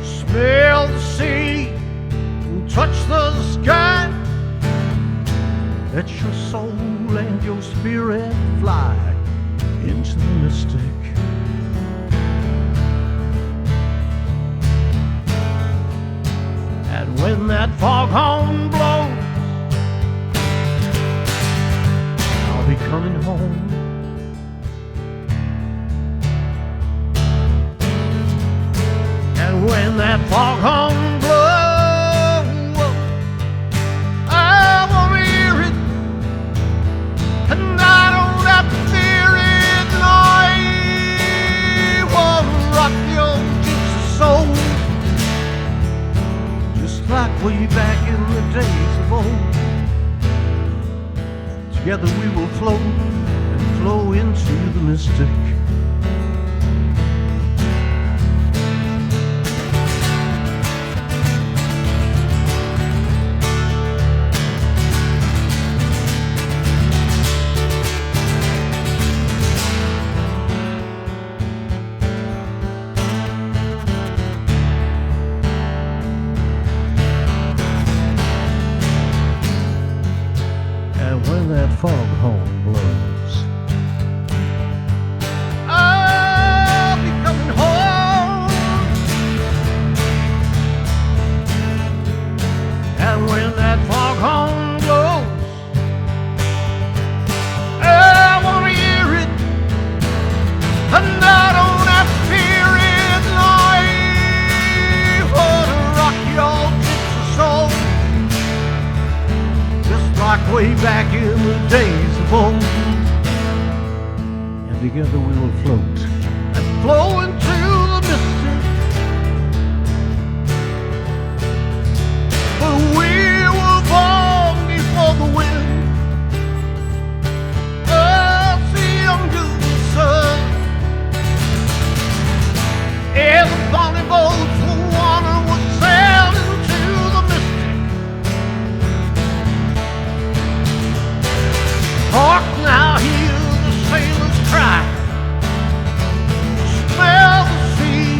Smell the sea and touch the sky. Let your soul and your spirit fly into the mystic. And when that foghorn blows, I'll be coming home. And when that foghorn blows, I won't hear it, and I don't have to fear it. No, I won't rock your gypsy soul, just like way back in the days of old. Together we will float and flow into the mystic. Foghorn blows, I way back in the days of old. And together we will float. And flow into the mystic. But we were born before the wind. Earth's the younger sun. And the bonny boats for water would sail into the mystic. Hark now, hear the sailors cry. Smell the sea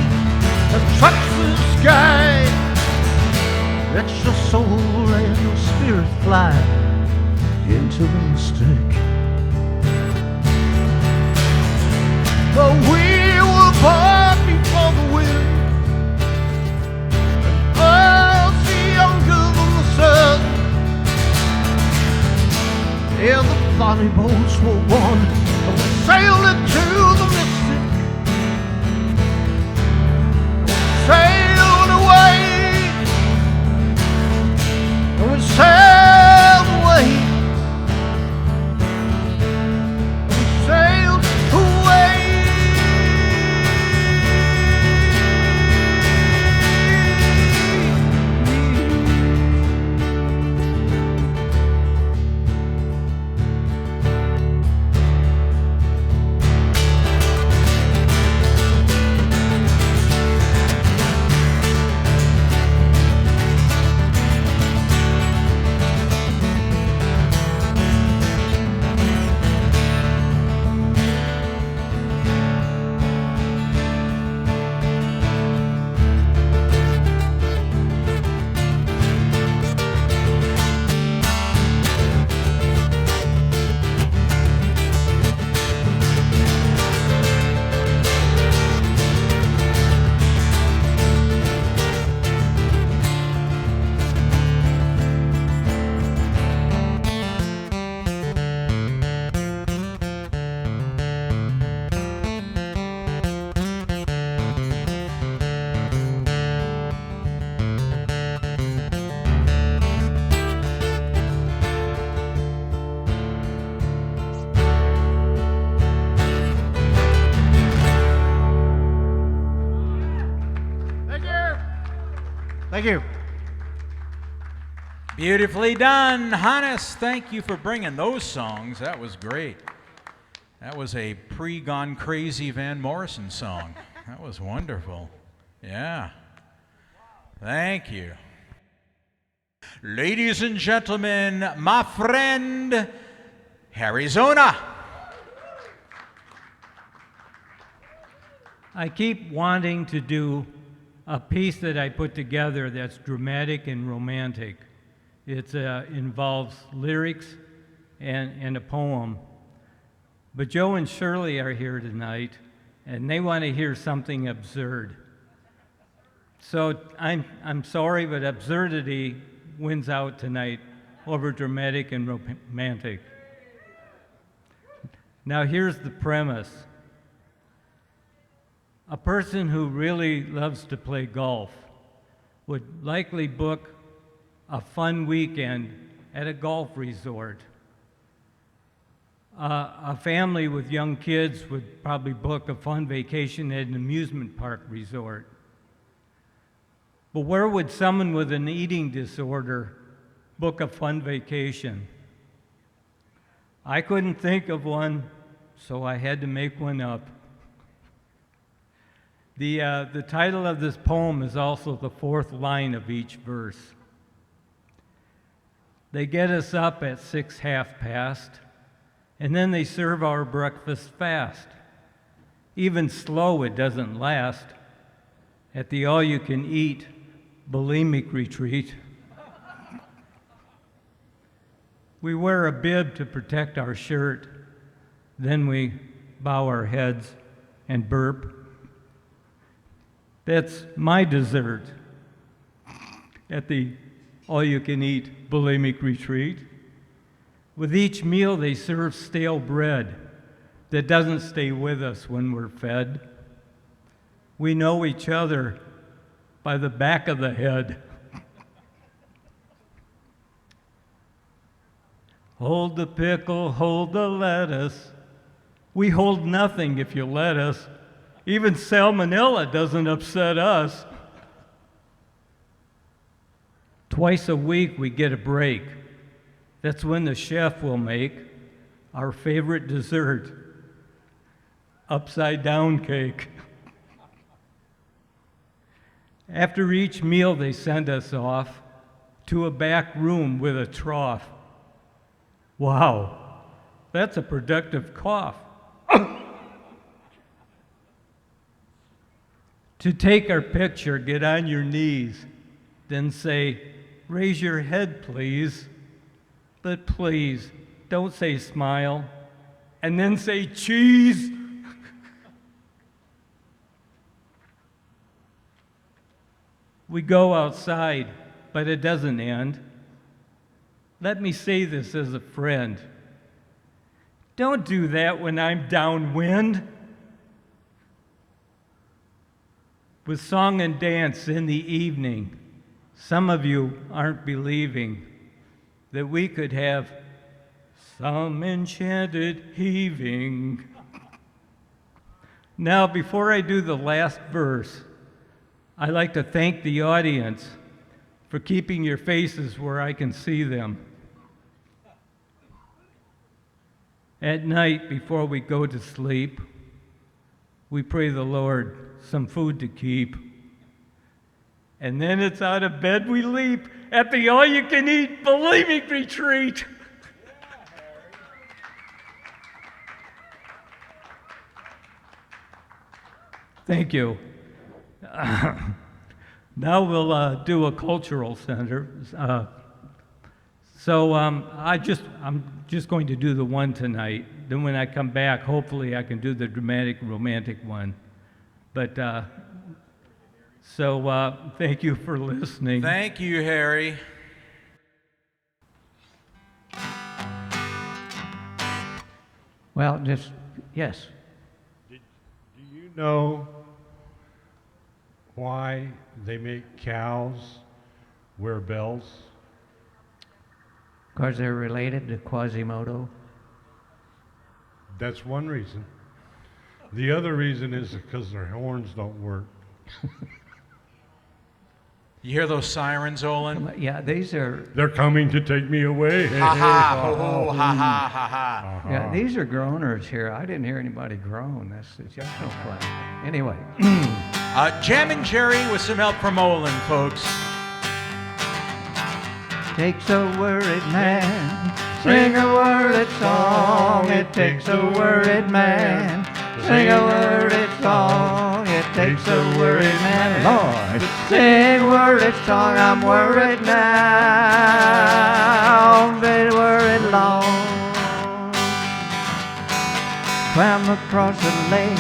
that touch the sky. Let your soul and your spirit fly into the mystic. But we were born before the wind. And earth's younger than the sun. And the bonny boats were one, and we sailed into the mystic. Sailed away, and we sailed away. We sailed away. Thank you. Beautifully done, Hannes. Thank you for bringing those songs. That was great. That was a pre-Gone Crazy Van Morrison song. That was wonderful. Yeah. Thank you. Ladies and gentlemen, my friend, HarryZona. I keep wanting to do a piece that I put together that's dramatic and romantic. It involves lyrics and a poem. But Joe and Shirley are here tonight, and they want to hear something absurd. So I'm sorry, but absurdity wins out tonight over dramatic and romantic. Now here's the premise. A person who really loves to play golf would likely book a fun weekend at a golf resort. A family with young kids would probably book a fun vacation at an amusement park resort. But where would someone with an eating disorder book a fun vacation? I couldn't think of one, so I had to make one up. The title of this poem is also the fourth line of each verse. They get us up at 6:30, and then they serve our breakfast fast. Even slow, it doesn't last. At the all-you-can-eat bulimic retreat, we wear a bib to protect our shirt. Then we bow our heads and burp. That's my dessert at the all-you-can-eat bulimic retreat. With each meal, they serve stale bread that doesn't stay with us when we're fed. We know each other by the back of the head. Hold the pickle, hold the lettuce. We hold nothing if you let us. Even salmonella doesn't upset us. Twice a week we get a break. That's when the chef will make our favorite dessert, upside down cake. After each meal, they send us off to a back room with a trough. Wow, that's a productive cough. To take our picture, get on your knees, then say, "Raise your head, please." But please, don't say smile, and then say cheese. We go outside, but it doesn't end. Let me say this as a friend. Don't do that when I'm downwind. With song and dance in the evening, some of you aren't believing that we could have some enchanted heaving. Now, before I do the last verse, I'd like to thank the audience for keeping your faces where I can see them. At night, before we go to sleep, we pray the Lord some food to keep. And then it's out of bed we leap at the all-you-can-eat bulimic retreat. Thank you. Now we'll do a cultural center. I'm just going to do the one tonight. Then when I come back, hopefully I can do the dramatic romantic one. But thank you for listening. Thank you, Harry. Well, yes. Do you know why they make cows wear bells? Because they're related to Quasimodo. That's one reason. The other reason is because their horns don't work. You hear those sirens, Olyn? Yeah, these are... They're coming to take me away. Ha ha, ho ho, ha ha, ha ha. Yeah, these are groaners here. I didn't hear anybody groan. That's no fun. Anyway. Jammin' Jerry with some help from Olyn, folks. Takes a worried man, sing a worried song. It takes a worried man, sing a worried song. It takes a worried man, Lord. Sing worried song, I'm worried now, been worried long. Swam across the lake,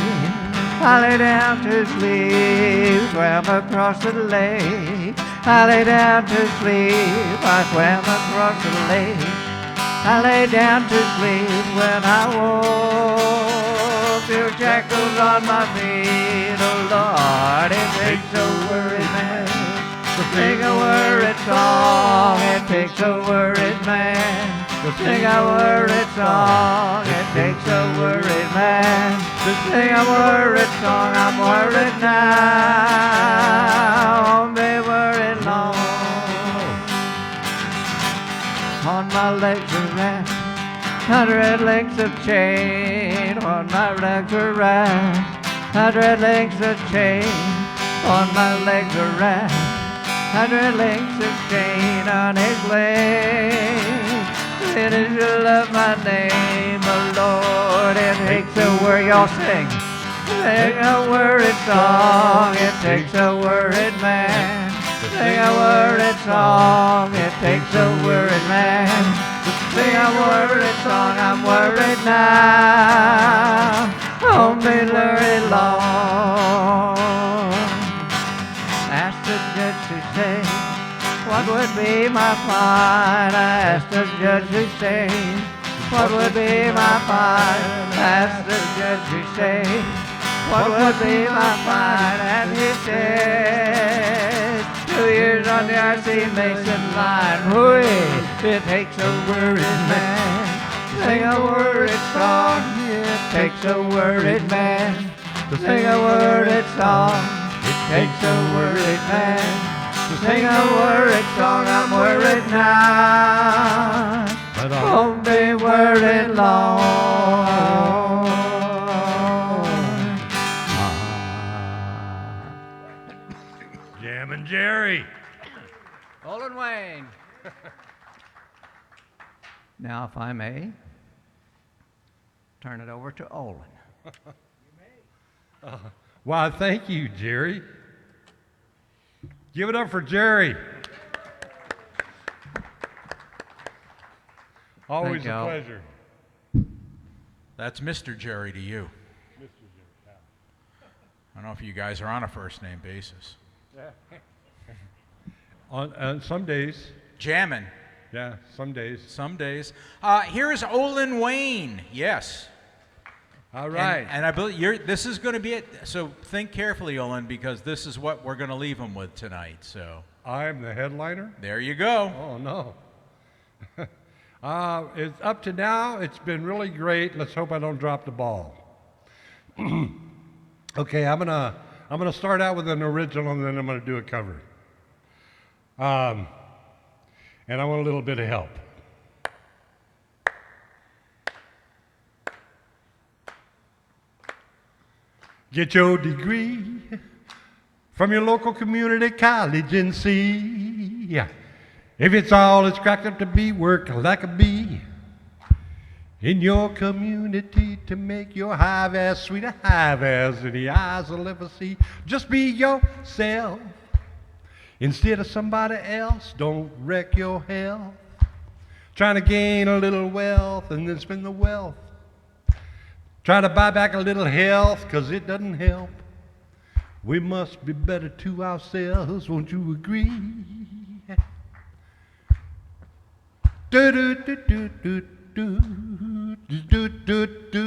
I lay down to sleep. Swam across the lake, I lay down to sleep. I swam across the lake, I lay down to sleep. When I woke, there were shackles on my feet. Oh Lord, it takes a worried man to sing a worried song. It takes a worried man to sing a worried song. It takes a worried man to sing a worried song. I'm worried now, be worried long. On my legs are wrapped 100 links of chain. On my legs are wrapped 100 links of chain. On my legs are wrapped 100 links of chain. On his legs, it is you love my name, oh Lord. It takes a word, y'all sing. Sing a worried song. It takes a worried man. Sing a worried song. It takes a worried man. Sing a worried song. I'm worried now. Don't be worried long. Asked the judge to say, what would be my fine? I asked the judge to say, what would be my fine? Asked the judge to say, what would be my fine? And he said, 2 years on the R.C. Mason line. Hooey! It takes a worried man to sing a worried song. It takes a worried man to sing a worried song. It takes a worried man to sing a worried song. I'm worried now, won't be worried long. Jammin' Jerry. Olyn Wayne. Now, if I may, turn it over to Olyn. Why, thank you, Jerry. Give it up for Jerry. Always a pleasure. That's Mr. Jerry to you. Mr. Jerry. I don't know if you guys are on a first name basis. On some days. Jammin'. Yeah, some days. Some days. Here's Olyn Wayne. Yes. All right. And I believe this is going to be it. So think carefully, Olyn, because this is what we're going to leave him with tonight. So I'm the headliner? There you go. Oh, no. It's up to now. It's been really great. Let's hope I don't drop the ball. Okay, I'm gonna start out with an original, and then I'm gonna do a cover. And I want a little bit of help. Get your degree from your local community college and see if it's all it's cracked up to be. Work like a bee in your community to make your hive as sweet a hive as any eyes will ever see. Just be yourself instead of somebody else. Don't wreck your health trying to gain a little wealth and then spend the wealth trying to buy back a little health, 'cause it doesn't help. We must be better to ourselves, won't you agree? Do do do do do do do do do do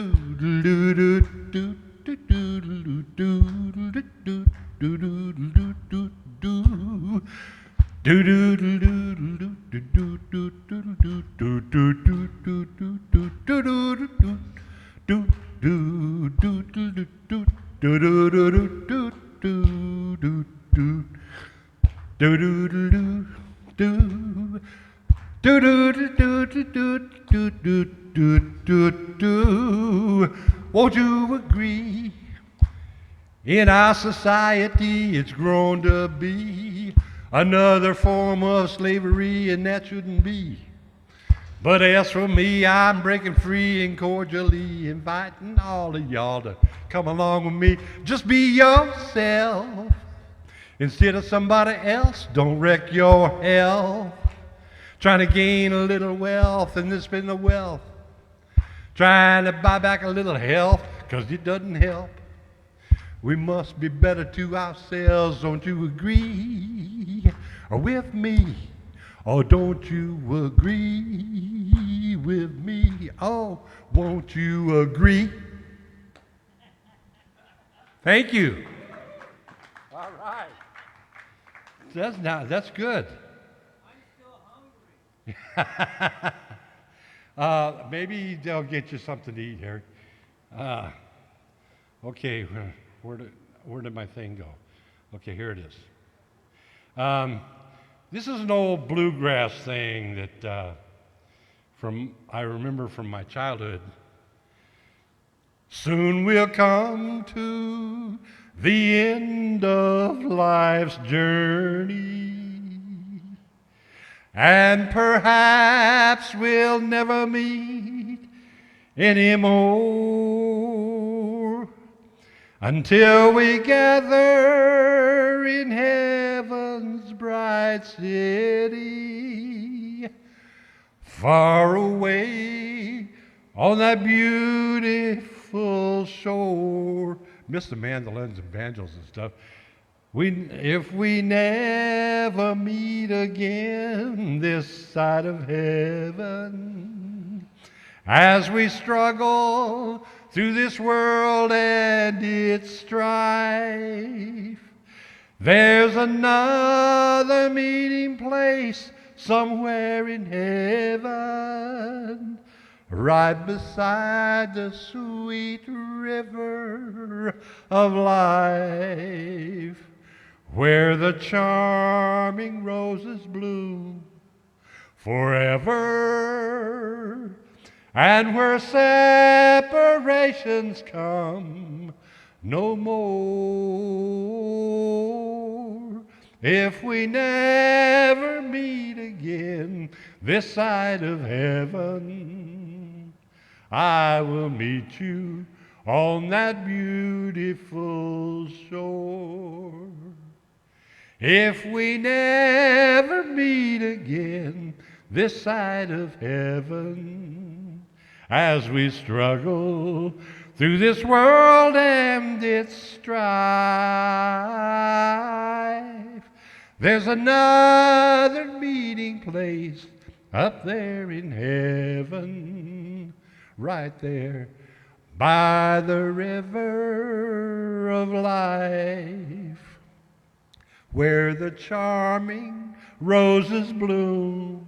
do do Won't you agree? In our society, it's grown to be another form of slavery, and that shouldn't be. But as for me, I'm breaking free and cordially inviting all of y'all to come along with me. Just be yourself instead of somebody else. Don't wreck your health trying to gain a little wealth and then spend the wealth trying to buy back a little health, 'cause it doesn't help. We must be better to ourselves, don't you agree? Or with me? Oh, don't you agree with me? Oh, won't you agree? Thank you. All right. That's good. I'm still hungry. Maybe they'll get you something to eat, Harry. Okay, where did my thing go? Okay, here it is. This is an old bluegrass thing that I remember from my childhood. Soon we'll come to the end of life's journey, and perhaps we'll never meet anymore until we gather in heaven's bright city, far away on that beautiful shore. Miss the mandolins and banjos and stuff. If we never meet again this side of heaven, as we struggle through this world and its strife, there's another meeting place somewhere in heaven, right beside the sweet river of life, where the charming roses bloom forever, and where separations come no more. If we never meet again this side of heaven, I will meet you on that beautiful shore. If we never meet again this side of heaven, as we struggle through this world and its strife, there's another meeting place up there in heaven, right there by the river of life, where the charming roses bloom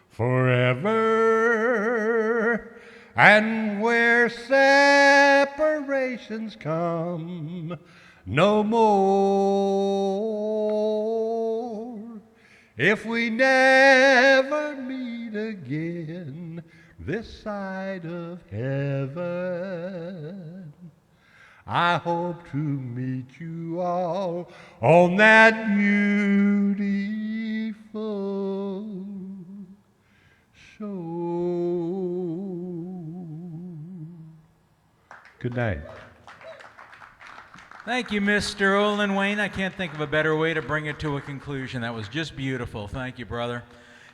forever, and where separations come no more. If we never meet again this side of heaven, I hope to meet you all on that beautiful shore. Good night. Thank you, Mr. Olyn Wayne. I can't think of a better way to bring it to a conclusion. That was just beautiful. Thank you, brother.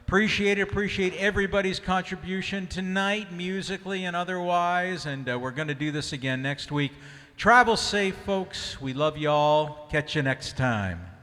Appreciate it. Appreciate everybody's contribution tonight, musically and otherwise. And we're going to do this again next week. Travel safe, folks. We love you all. Catch you next time.